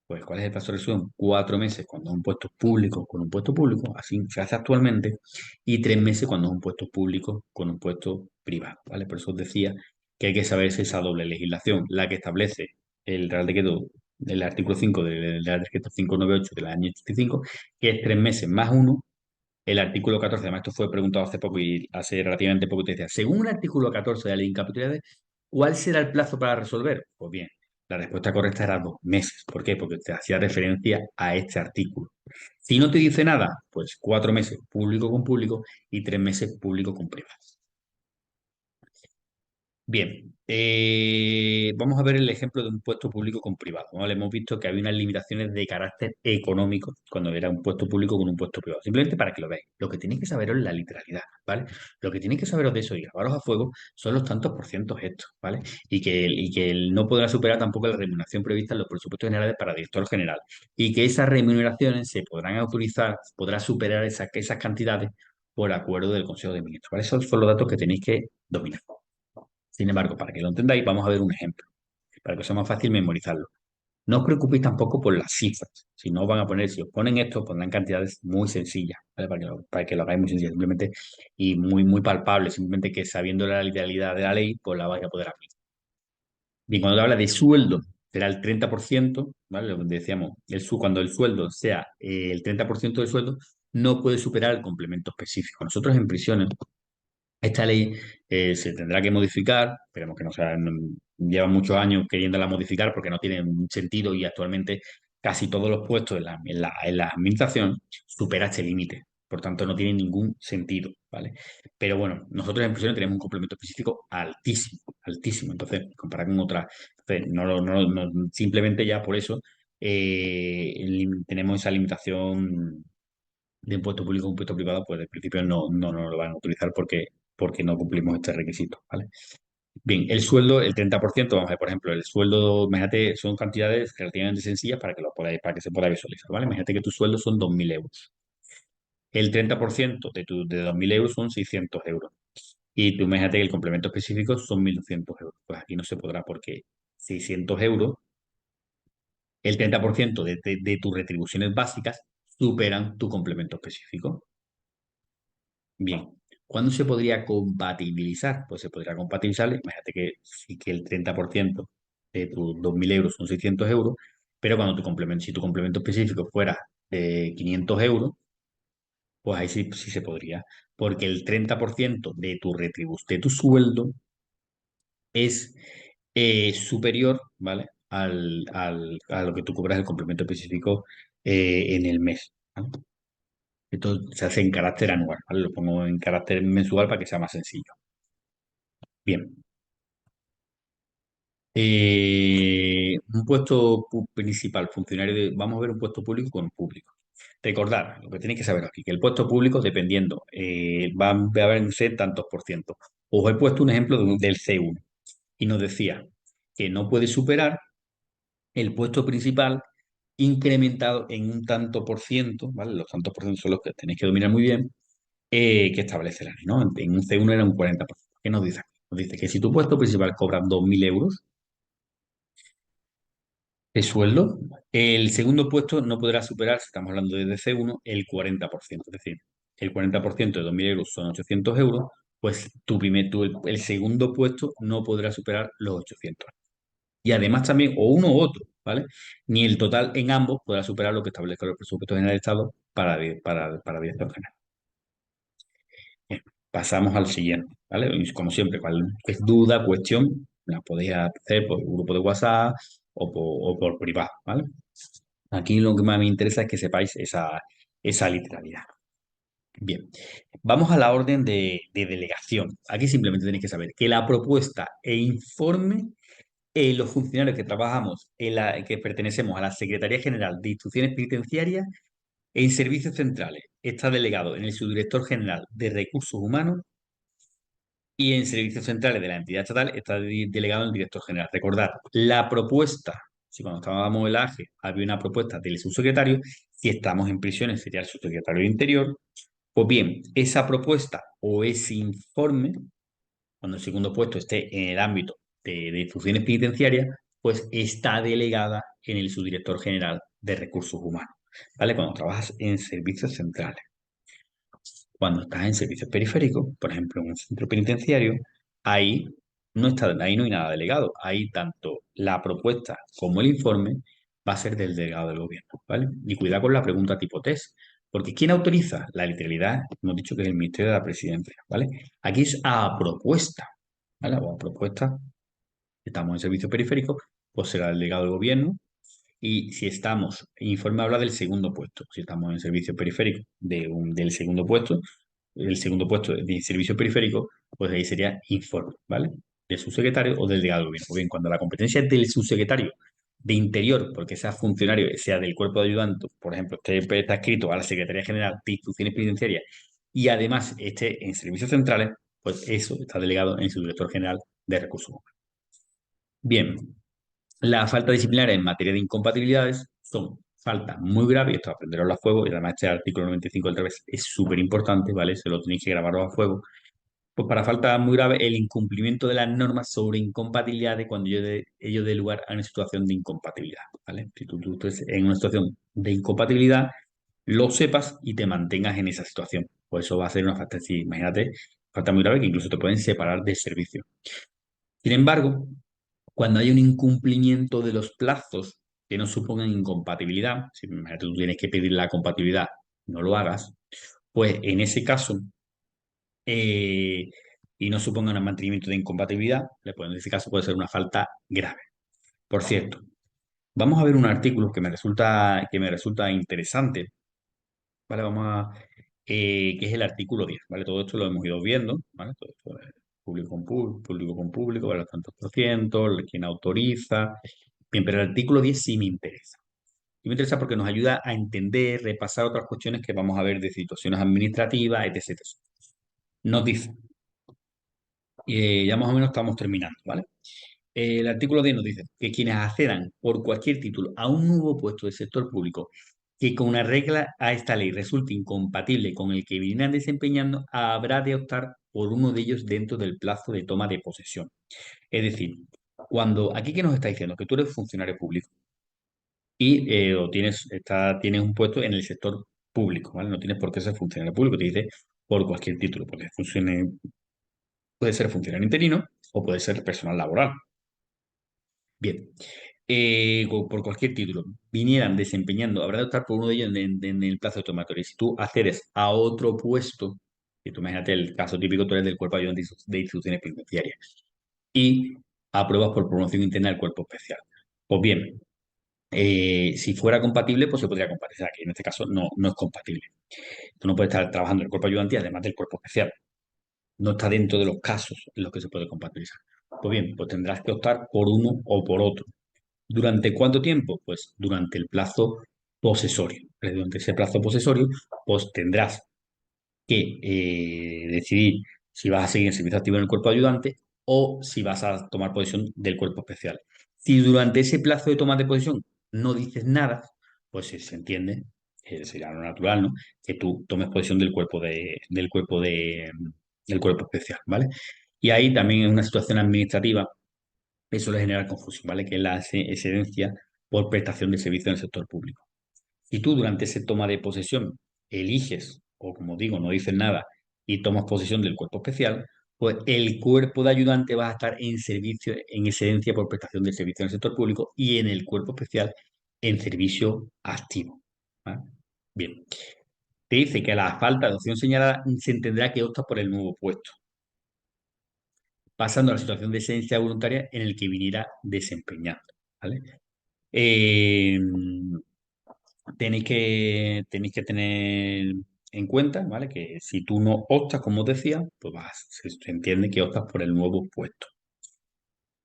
Speaker 1: Pues, ¿cuál es el plazo de resolución? 4 meses cuando es un puesto público con un puesto público, así se hace actualmente, y 3 meses cuando es un puesto público con un puesto privado, ¿vale? Por eso os decía que hay que saber si esa doble legislación, la que establece el Real Decreto, el artículo 5 del Real Decreto 598 del año 85, que es 3 meses más 1, el artículo 14, además esto fue preguntado hace poco y hace relativamente poco te decía, según el artículo 14 de la ley de incapitalidades, ¿cuál será el plazo para resolver? Pues bien, la respuesta correcta era 2 meses. ¿Por qué? Porque te hacía referencia a este artículo. Si no te dice nada, pues 4 meses público con público y 3 meses público con privado. Bien, vamos a ver el ejemplo de un puesto público con privado, ¿vale? Hemos visto que había unas limitaciones de carácter económico cuando era un puesto público con un puesto privado. Simplemente para que lo veáis. Lo que tenéis que saberos es la literalidad, ¿vale? Lo que tenéis que saberos de eso y grabaros a fuego son los tantos por cientos estos, ¿vale? Y que no podrá superar tampoco la remuneración prevista en los presupuestos generales para director general. Y que esas remuneraciones se podrán autorizar, podrá superar esas cantidades por acuerdo del Consejo de Ministros, ¿vale? Esos son los datos que tenéis que dominar. Sin embargo, para que lo entendáis, vamos a ver un ejemplo, para que sea más fácil memorizarlo. No os preocupéis tampoco por las cifras. Si no van a poner, si os ponen esto, pondrán cantidades muy sencillas, ¿vale? Para que lo hagáis muy sencillo, simplemente, y muy, muy palpable, simplemente que sabiendo la literalidad de la ley, pues la vais a poder aplicar. Bien, cuando habla de sueldo, será el 30%, ¿vale? Lo que decíamos, cuando el sueldo sea el 30% del sueldo, no puede superar el complemento específico. Nosotros en prisiones esta ley se tendrá que modificar, esperemos que no sea, llevan muchos años queriéndola modificar porque no tiene un sentido y actualmente casi todos los puestos en la administración supera este límite. Por tanto, no tiene ningún sentido, ¿vale? Pero bueno, nosotros en prisiones tenemos un complemento específico altísimo, altísimo. Entonces, comparado con otras, entonces, simplemente ya por eso tenemos esa limitación de impuesto público a impuesto privado, pues en principio no nos lo van a utilizar porque no cumplimos este requisito, ¿vale? Bien, el sueldo, el 30%, vamos a ver, por ejemplo, el sueldo, imagínate, son cantidades relativamente sencillas para que se pueda visualizar, ¿vale? Imagínate que tu sueldo son 2.000 euros. El 30% de 2.000 euros son 600 euros. Y tú imagínate que el complemento específico son 1.200 euros. Pues aquí no se podrá porque 600 euros, el 30% de tus retribuciones básicas superan tu complemento específico. Bien, ¿cuándo se podría compatibilizar? Pues se podría compatibilizar, imagínate que sí que el 30% de tus 2.000 euros son 600 euros, pero si tu complemento específico fuera de 500 euros, pues ahí sí se podría, porque el 30% de tu sueldo es superior, ¿vale? A lo que tú cobras el complemento específico en el mes, ¿vale? Esto se hace en carácter anual, ¿vale? Lo pongo en carácter mensual para que sea más sencillo. Bien. Un puesto principal, vamos a ver un puesto público con público. Recordar, lo que tenéis que saber aquí, que el puesto público, dependiendo, va a haber tantos por ciento. Os he puesto un ejemplo del C1 y nos decía que no puede superar el puesto principal incrementado en un tanto por ciento, ¿vale? Los tantos por ciento son los que tenéis que dominar muy bien, que establece la ley, ¿no? En un C1 era un 40%. ¿Qué nos dice? Nos dice que si tu puesto principal cobra 2.000 euros, de sueldo. El segundo puesto no podrá superar, si estamos hablando de C1, el 40%. Es decir, el 40% de 2.000 euros son 800 euros, pues el segundo puesto no podrá superar los 800. Y además también, o uno u otro, ¿vale? Ni el total en ambos podrá superar lo que establezca el presupuesto general del Estado para director general. Bien, pasamos al siguiente, ¿vale? Y como siempre, cualquier duda, cuestión, la podéis hacer por grupo de WhatsApp o por privado, ¿vale? Aquí lo que más me interesa es que sepáis esa literalidad. Bien, vamos a la orden de delegación. Aquí simplemente tenéis que saber que la propuesta e informe, los funcionarios que trabajamos, que pertenecemos a la Secretaría General de Instrucciones Penitenciarias, en servicios centrales, está delegado en el subdirector general de Recursos Humanos y en servicios centrales de la entidad estatal está delegado en el director general. Recordad, la propuesta, si cuando estábamos en la AGE había una propuesta del subsecretario, si estamos en prisiones sería el subsecretario de Interior, pues bien, esa propuesta o ese informe, cuando el segundo puesto esté en el ámbito de instrucciones penitenciarias, pues está delegada en el subdirector general de Recursos Humanos, ¿vale? Cuando trabajas en servicios centrales. Cuando estás en servicios periféricos, por ejemplo, en un centro penitenciario, ahí ahí no hay nada delegado. Ahí tanto la propuesta como el informe va a ser del delegado del gobierno, ¿vale? Y cuidado con la pregunta tipo test, Porque ¿quién autoriza? La literalidad, hemos dicho que es el Ministerio de la Presidencia, ¿vale? Aquí es a propuesta, ¿vale? O a propuesta, si estamos en servicio periférico, pues será el delegado del gobierno. Y si estamos, informe habla del segundo puesto, si estamos en servicio periférico del segundo puesto de servicio periférico, pues ahí sería informe, ¿vale? Del subsecretario o del delegado del gobierno. Bien, cuando la competencia es del subsecretario de Interior, porque sea funcionario, sea del cuerpo de ayudantes, por ejemplo, está escrito a la Secretaría General de Instrucciones Penitenciarias y además esté en servicios centrales, pues eso está delegado en su director general de recursos humanos. Bien, las faltas disciplinarias en materia de incompatibilidades son faltas muy graves, esto aprenderlo a fuego, y además este artículo 95 del revés es súper importante, ¿vale? Se lo tenéis que grabarlo a fuego. Pues para faltas muy graves, el incumplimiento de las normas sobre incompatibilidades cuando ello dé lugar a una situación de incompatibilidad, ¿vale? Si tú estés en una situación de incompatibilidad, lo sepas y te mantengas en esa situación. Pues eso va a ser una falta, sí, imagínate, falta muy grave que incluso te pueden separar del servicio. Sin embargo, cuando hay un incumplimiento de los plazos que no supongan incompatibilidad, si imagínate tú tienes que pedir la compatibilidad, no lo hagas, pues en ese caso, eh, y no supongan un mantenimiento de incompatibilidad, pues en ese caso puede ser una falta grave. Por cierto, vamos a ver un artículo que me resulta interesante, ¿vale? Que es el artículo 10, ¿vale? Todo esto lo hemos ido viendo, ¿vale? Todo esto es público con público, ¿vale? Los tantos por ciento, quién autoriza. Bien, pero el artículo 10 sí me interesa. Y me interesa porque nos ayuda a entender, repasar otras cuestiones que vamos a ver de situaciones administrativas, etc. Nos dice, ya más o menos estamos terminando, ¿vale? El artículo 10 nos dice que quienes accedan por cualquier título a un nuevo puesto del sector público que con una regla a esta ley resulte incompatible con el que vienen desempeñando, habrá de optar por uno de ellos dentro del plazo de toma de posesión. Es decir, cuando aquí que nos está diciendo que tú eres funcionario público y o tienes un puesto en el sector público, ¿vale? No tienes por qué ser funcionario público, te dice por cualquier título, porque puede ser funcionario interino o puede ser personal laboral. Bien, por cualquier título, vinieran desempeñando, habrá de optar por uno de ellos en el plazo de tomatoria. Si tú accedes a otro puesto, que tú imagínate el caso típico, tú eres del cuerpo de ayudante de instituciones penitenciarias y apruebas por promoción interna del cuerpo especial. Pues bien, si fuera compatible, pues se podría compatibilizar. O sea, que en este caso no es compatible. Tú no puedes estar trabajando en el cuerpo ayudante y además del cuerpo especial. No está dentro de los casos en los que se puede compatibilizar. Pues bien, pues tendrás que optar por uno o por otro. ¿Durante cuánto tiempo? Pues durante el plazo posesorio. Durante ese plazo posesorio, pues tendrás que decidir si vas a seguir en servicio activo en el cuerpo ayudante o si vas a tomar posesión del cuerpo especial. Si durante ese plazo de toma de posesión no dices nada, pues se entiende, sería lo natural, ¿no? Que tú tomes posesión del cuerpo especial, ¿vale? Y ahí también en una situación administrativa eso suele generar confusión, ¿vale? Que es la excedencia por prestación de servicio en el sector público. Si tú durante esa toma de posesión eliges, o como digo, no dices nada, y tomas posesión del cuerpo especial, pues el cuerpo de ayudante va a estar en servicio, en excedencia por prestación de servicio en el sector público y en el cuerpo especial en servicio activo. ¿Vale? Bien. Te dice que a la falta de opción señalada se entenderá que opta por el nuevo puesto, pasando a la situación de excedencia voluntaria en el que viniera desempeñando. ¿Vale? Eh, tenéis que tener en cuenta, ¿vale? Que si tú no optas, como os decía, pues se entiende que optas por el nuevo puesto.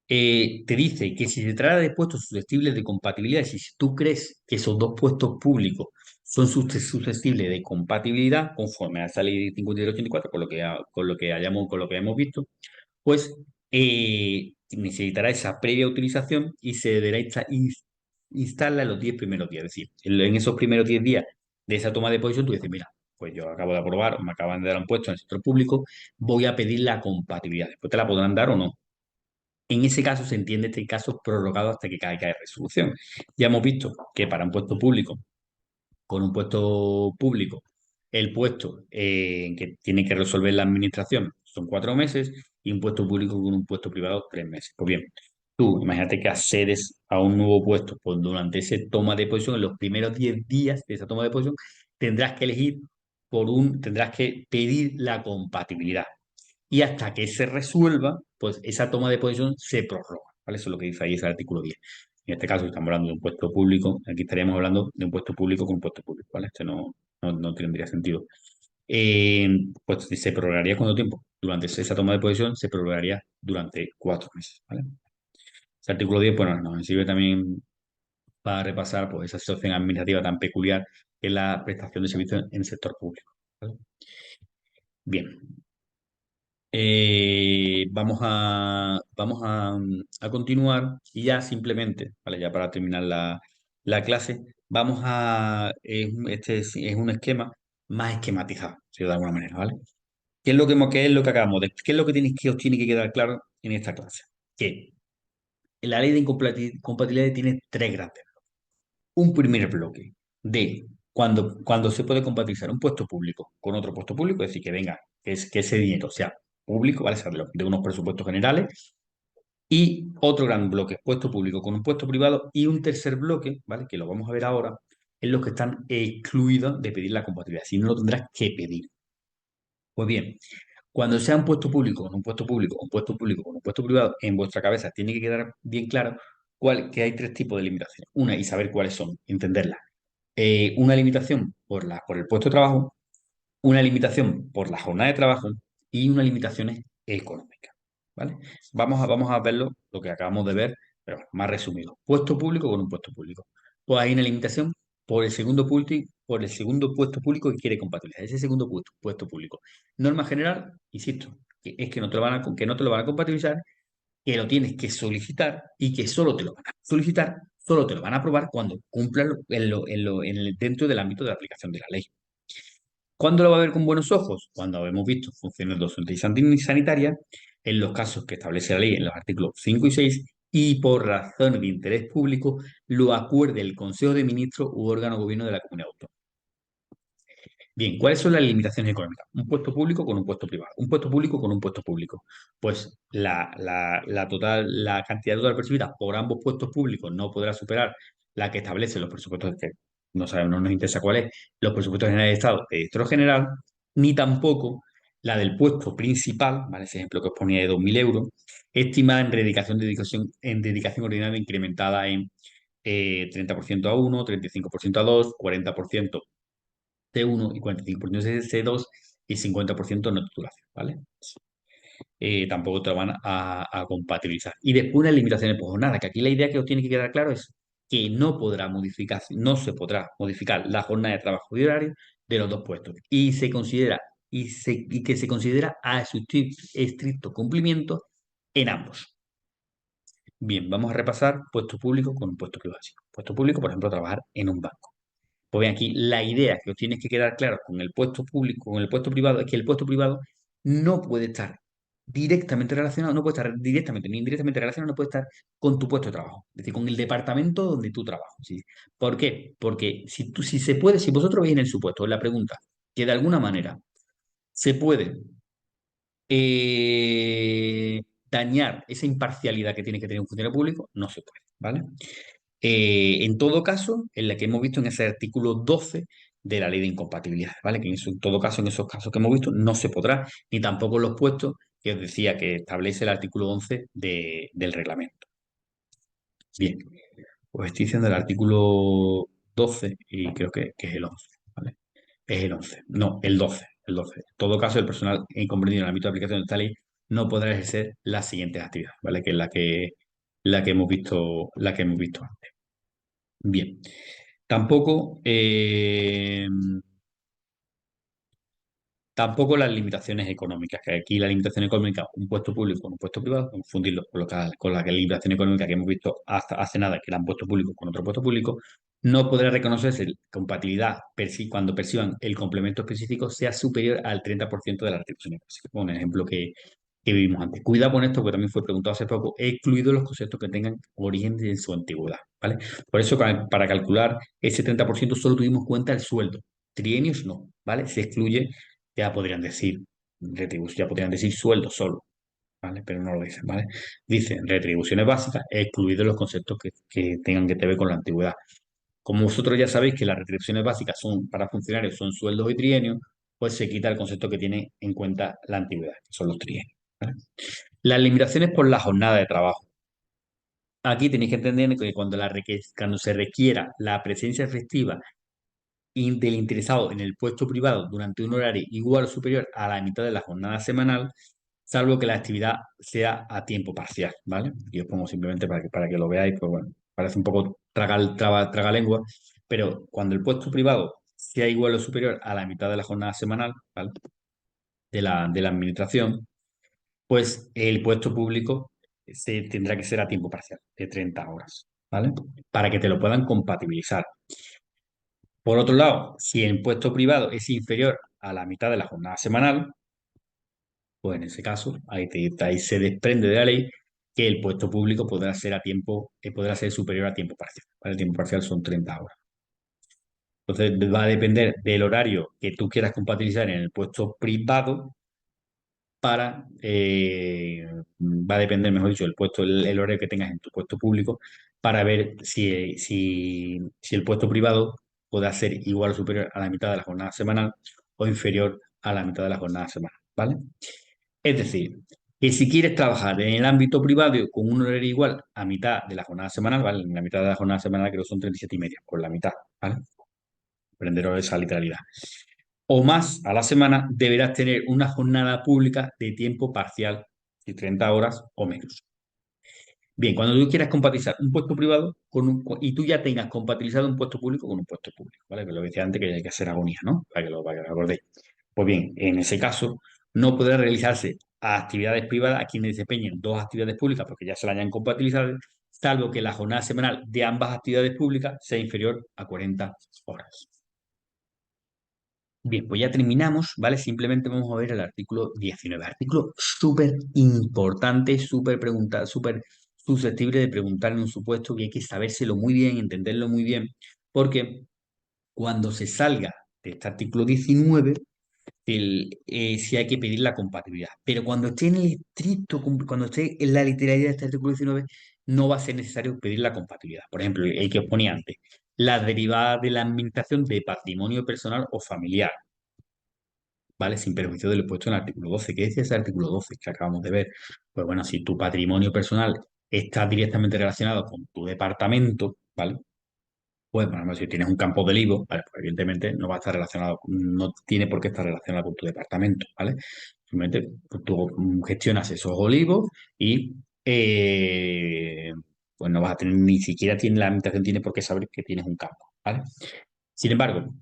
Speaker 1: Te dice que si se trata de puestos susceptibles de compatibilidad, y si tú crees que esos dos puestos públicos son susceptibles de compatibilidad, conforme a esa ley 5384, con lo que hemos visto, pues necesitará esa previa utilización y se deberá instalarla en los 10 primeros días. Es decir, en esos primeros 10 días de esa toma de posición, tú dices, mira, pues yo acabo de aprobar, o me acaban de dar un puesto en el sector público, voy a pedir la compatibilidad. Después te la podrán dar o no. En ese caso se entiende este caso prorrogado hasta que caiga de resolución. Ya hemos visto que para un puesto público, con un puesto público, el puesto que tiene que resolver la administración son 4 meses y un puesto público con un puesto privado 3 meses. Pues bien, tú imagínate que accedes a un nuevo puesto, pues durante esa toma de posición, en los primeros 10 días de esa toma de posición, tendrás que elegir tendrás que pedir la compatibilidad. Y hasta que se resuelva, pues esa toma de posesión se prorroga, ¿vale? Eso es lo que dice ahí ese artículo 10. En este caso, estamos hablando de un puesto público, aquí estaríamos hablando de un puesto público con un puesto público, ¿vale? Esto no tendría sentido. Eh, pues se prorrogaría ¿cuánto tiempo? Durante esa toma de posesión se prorrogaría durante 4 meses, ¿vale? Ese artículo 10, bueno, nos sirve también para repasar pues, esa situación administrativa tan peculiar que es la prestación de servicios en el sector público, ¿vale? Bien, vamos a continuar y ya simplemente, ¿vale? Ya para terminar la clase, este es un esquema más esquematizado, si de alguna manera, ¿vale? ¿Qué es lo que acabamos de, qué es lo que os tiene que quedar claro en esta clase? Que la ley de incompatibilidad tiene tres grandes. Un primer bloque de cuando se puede compatibilizar un puesto público con otro puesto público, es decir, que venga, que ese dinero sea público, ¿vale? Sea de unos presupuestos generales, y otro gran bloque, puesto público con un puesto privado, y un tercer bloque, ¿vale? Que lo vamos a ver ahora, en los que están excluidos de pedir la compatibilidad, si no lo tendrás que pedir. Pues bien, cuando sea un puesto público con un puesto público, un puesto público con un puesto privado, en vuestra cabeza tiene que quedar bien claro que hay tres tipos de limitaciones. Una, y saber cuáles son, entenderlas. Una limitación por el puesto de trabajo, una limitación por la jornada de trabajo y una limitación económica, ¿vale? Vamos a verlo, lo que acabamos de ver, pero más resumido. Puesto público con un puesto público. Pues hay una limitación por el segundo puesto público que quiere compatibilizar. Ese segundo puesto público. Norma general, insisto, que es que que no te lo van a compatibilizar, que lo tienes que solicitar y que solo te lo van a solicitar, solo te lo van a aprobar cuando cumplan dentro del ámbito de la aplicación de la ley. ¿Cuándo lo va a ver con buenos ojos? Cuando hemos visto funciones docentes y sanitarias, en los casos que establece la ley en los artículos 5 y 6, y por razones de interés público, lo acuerde el Consejo de Ministros u órgano de gobierno de la comunidad autónoma. Bien, ¿cuáles son las limitaciones económicas? Un puesto público con un puesto privado. Un puesto público con un puesto público. Pues la cantidad total percibida por ambos puestos públicos no podrá superar la que establece los presupuestos, que no sabemos, no nos interesa cuál es, los presupuestos generales de Estado de Director General, ni tampoco la del puesto principal, ¿vale? Ese ejemplo que os ponía de 2.000 euros, estimada en dedicación ordinaria incrementada en 30% a uno, 35% a 2, 40% C1 y 45% de C2 y 50% no titulación, ¿vale? Tampoco te lo van a compatibilizar. Y después unas limitaciones por jornada, que aquí la idea que os tiene que quedar claro es que no se podrá modificar la jornada de trabajo y horario de los dos puestos. Y se considera, y que se considera a su estricto cumplimiento en ambos. Bien, vamos a repasar puesto público con un puesto privado. Puesto público, por ejemplo, trabajar en un banco. Pues bien, aquí la idea que os tiene que quedar claro con el puesto público, con el puesto privado, es que el puesto privado no puede estar directamente relacionado, no puede estar directamente ni indirectamente relacionado, no puede estar con tu puesto de trabajo, es decir, con el departamento donde tú trabajas. ¿Sí? ¿Por qué? Porque si se puede, si vosotros veis en el supuesto, en la pregunta, que de alguna manera se puede dañar esa imparcialidad que tiene que tener un funcionario público, no se puede, ¿vale? En todo caso, en la que hemos visto en ese artículo 12 de la ley de incompatibilidad, ¿vale? Que en todo caso, en esos casos que hemos visto, no se podrá, ni tampoco en los puestos que os decía que establece el artículo 11 del reglamento. Bien, pues estoy diciendo el artículo 12 y creo que es el 11, ¿vale? Es el 11, no, el 12, el 12. En todo caso, el personal incomprendido en el ámbito de aplicación de esta ley no podrá ejercer las siguientes actividades, ¿vale? Que es la que hemos visto antes. Bien. Tampoco, tampoco las limitaciones económicas, que aquí la limitación económica, un puesto público con un puesto privado, confundirlo con la limitación económica que hemos visto hace nada, que era un puesto público con otro puesto público, no podrá reconocerse compatibilidad cuando perciban el complemento específico sea superior al 30% de la retribución básica. Un ejemplo que vivimos antes. Cuidado con esto, porque también fue preguntado hace poco, he excluido los conceptos que tengan origen en su antigüedad, ¿vale? Por eso, para calcular ese 30% solo tuvimos en cuenta el sueldo. Trienios no, ¿vale? Se excluye, ya podrían decir retribución, ya podrían decir sueldo solo, ¿vale? Pero no lo dicen, ¿vale? Dicen retribuciones básicas, excluidos los conceptos que tengan que ver con la antigüedad. Como vosotros ya sabéis que las retribuciones básicas son para funcionarios son sueldos y trienios, pues se quita el concepto que tiene en cuenta la antigüedad, que son los trienios. ¿Vale? Las limitaciones por la jornada de trabajo. Aquí tenéis que entender que cuando se requiera la presencia efectiva del interesado en el puesto privado durante un horario igual o superior a la mitad de la jornada semanal, salvo que la actividad sea a tiempo parcial, ¿vale? Y os pongo simplemente para que lo veáis, pues bueno, parece un poco tragalengua, pero cuando el puesto privado sea igual o superior a la mitad de la jornada semanal, ¿vale? de la administración, pues el puesto público se tendrá que ser a tiempo parcial, de 30 horas, ¿vale? Para que te lo puedan compatibilizar. Por otro lado, si el puesto privado es inferior a la mitad de la jornada semanal, pues en ese caso, ahí se desprende de la ley que el puesto público podrá ser superior a tiempo parcial. ¿Vale? El tiempo parcial son 30 horas. Entonces va a depender del horario que tú quieras compatibilizar en el puesto privado va a depender, mejor dicho, el horario que tengas en tu puesto público para ver si el puesto privado puede ser igual o superior a la mitad de la jornada semanal o inferior a la mitad de la jornada semanal, ¿vale? Es decir, que si quieres trabajar en el ámbito privado con un horario igual a mitad de la jornada semanal, ¿vale? En la mitad de la jornada semanal creo que son 37 y media, por la mitad, ¿vale? Aprenderos esa literalidad o más a la semana, deberás tener una jornada pública de tiempo parcial de 30 horas o menos. Bien, cuando tú quieras compatibilizar un puesto privado y tú ya tengas compatibilizado un puesto público con un puesto público, ¿vale? Que lo decía antes que hay que hacer agonía, ¿no? Para que lo acordéis. Pues bien, en ese caso, no podrá realizarse a actividades privadas a quienes desempeñen dos actividades públicas porque ya se la hayan compatibilizado, salvo que la jornada semanal de ambas actividades públicas sea inferior a 40 horas. Bien, pues ya terminamos, ¿vale? Simplemente vamos a ver el artículo 19. Artículo súper importante, súper susceptible de preguntar en un supuesto que hay que sabérselo muy bien, entenderlo muy bien, porque cuando se salga de este artículo 19, sí hay que pedir la compatibilidad. Pero cuando esté en el cuando esté en la literalidad de este artículo 19, no va a ser necesario pedir la compatibilidad. Por ejemplo, el que os ponía antes, la derivada de la administración de patrimonio personal o familiar. ¿Vale? Sin perjuicio de lo puesto en el artículo 12. ¿Qué decía ese artículo 12 que acabamos de ver? Pues bueno, si tu patrimonio personal está directamente relacionado con tu departamento, ¿vale? Pues, por ejemplo, si tienes un campo de olivo, ¿vale? Pues evidentemente no va a estar relacionado, no tiene por qué estar relacionado con tu departamento, ¿vale? Simplemente pues, tú gestionas esos olivos y pues no vas a tener, ni siquiera la administración tiene por qué saber que tienes un campo, ¿vale? Sin embargo,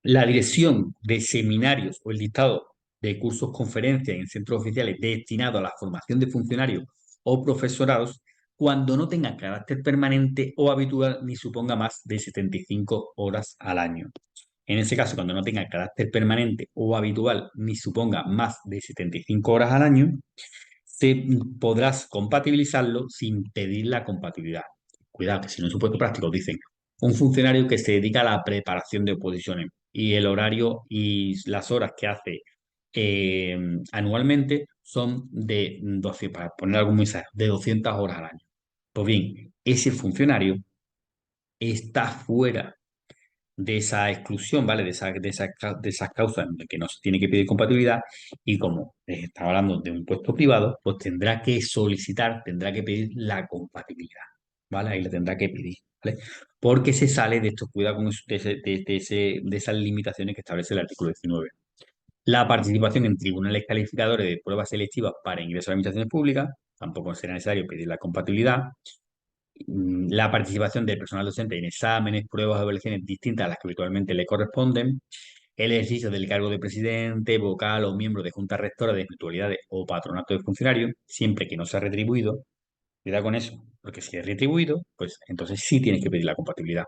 Speaker 1: la dirección de seminarios o el dictado de cursos, conferencias en centros oficiales destinados a la formación de funcionarios o profesorados cuando no tenga carácter permanente o habitual ni suponga más de 75 horas al año. En ese caso, cuando no tenga carácter permanente o habitual ni suponga más de 75 horas al año, podrás compatibilizarlo sin pedir la compatibilidad. Cuidado, que si no es supuesto práctico, dicen un funcionario que se dedica a la preparación de oposiciones y el horario y las horas que hace eh, anualmente son de 12, para poner algún mensaje, de 200 horas al año. Pues bien, ese funcionario está fuera de esa exclusión, ¿vale? De esas causas en las que no se tiene que pedir compatibilidad y como está hablando de un puesto privado, pues tendrá que solicitar, tendrá que pedir la compatibilidad, ¿vale? Ahí le tendrá que pedir, ¿vale? Porque se sale de estos cuidados con de esas limitaciones que establece el artículo 19. La participación en tribunales calificadores de pruebas selectivas para ingreso a administraciones públicas, tampoco será necesario pedir la compatibilidad. La participación del personal docente en exámenes, pruebas o evaluaciones distintas a las que habitualmente le corresponden, el ejercicio del cargo de presidente, vocal o miembro de junta rectora de mutualidades o patronato de funcionarios, siempre que no sea retribuido. Cuidado con eso, porque si es retribuido, pues entonces sí tienes que pedir la compatibilidad.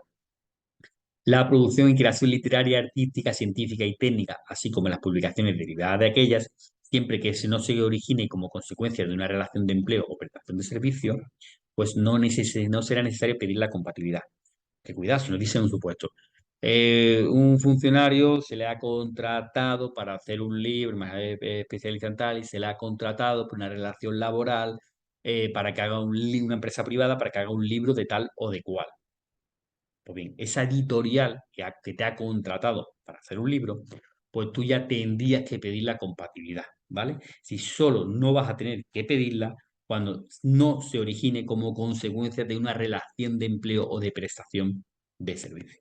Speaker 1: La producción y creación literaria, artística, científica y técnica, así como las publicaciones derivadas de aquellas, siempre que no se origine como consecuencia de una relación de empleo o prestación de servicio, pues no será necesario pedir la compatibilidad. Que cuidado, si nos dicen un supuesto. Un funcionario se le ha contratado para hacer un libro, más especialista en tal, y se le ha contratado por una relación laboral para que haga una empresa privada para que haga un libro de tal o de cual. Pues bien, esa editorial que te ha contratado para hacer un libro, pues tú ya tendrías que pedir la compatibilidad, ¿vale? Si solo no vas a tener que pedirla cuando no se origine como consecuencia de una relación de empleo o de prestación de servicio.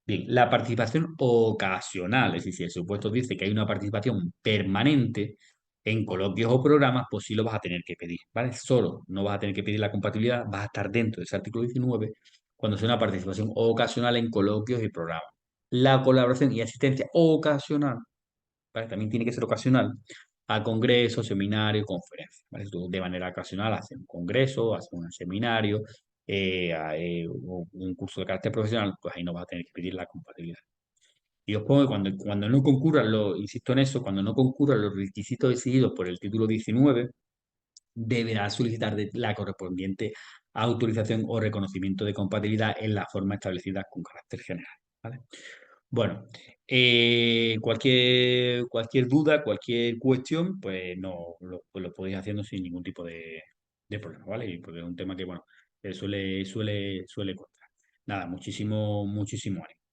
Speaker 1: Bien, la participación ocasional, es decir, si el supuesto dice que hay una participación permanente en coloquios o programas, pues sí lo vas a tener que pedir, ¿vale? Solo no vas a tener que pedir la compatibilidad, vas a estar dentro de ese artículo 19 cuando sea una participación ocasional en coloquios y programas. La colaboración y asistencia ocasional, ¿vale? También tiene que ser ocasional a congresos, seminarios, conferencias, ¿vale? Tú de manera ocasional haces un congreso, haces un seminario, o un curso de carácter profesional, pues ahí no vas a tener que pedir la compatibilidad. Y os pongo que cuando no concurran, insisto en eso, cuando no concurran los requisitos exigidos por el título 19, deberá solicitar la correspondiente autorización o reconocimiento de compatibilidad en la forma establecida con carácter general, ¿vale? Bueno, cualquier duda, cualquier cuestión, pues no lo podéis haciendo sin ningún tipo de problema, ¿vale? Y porque es un tema que, bueno, suele costar. Nada, muchísimo ánimo.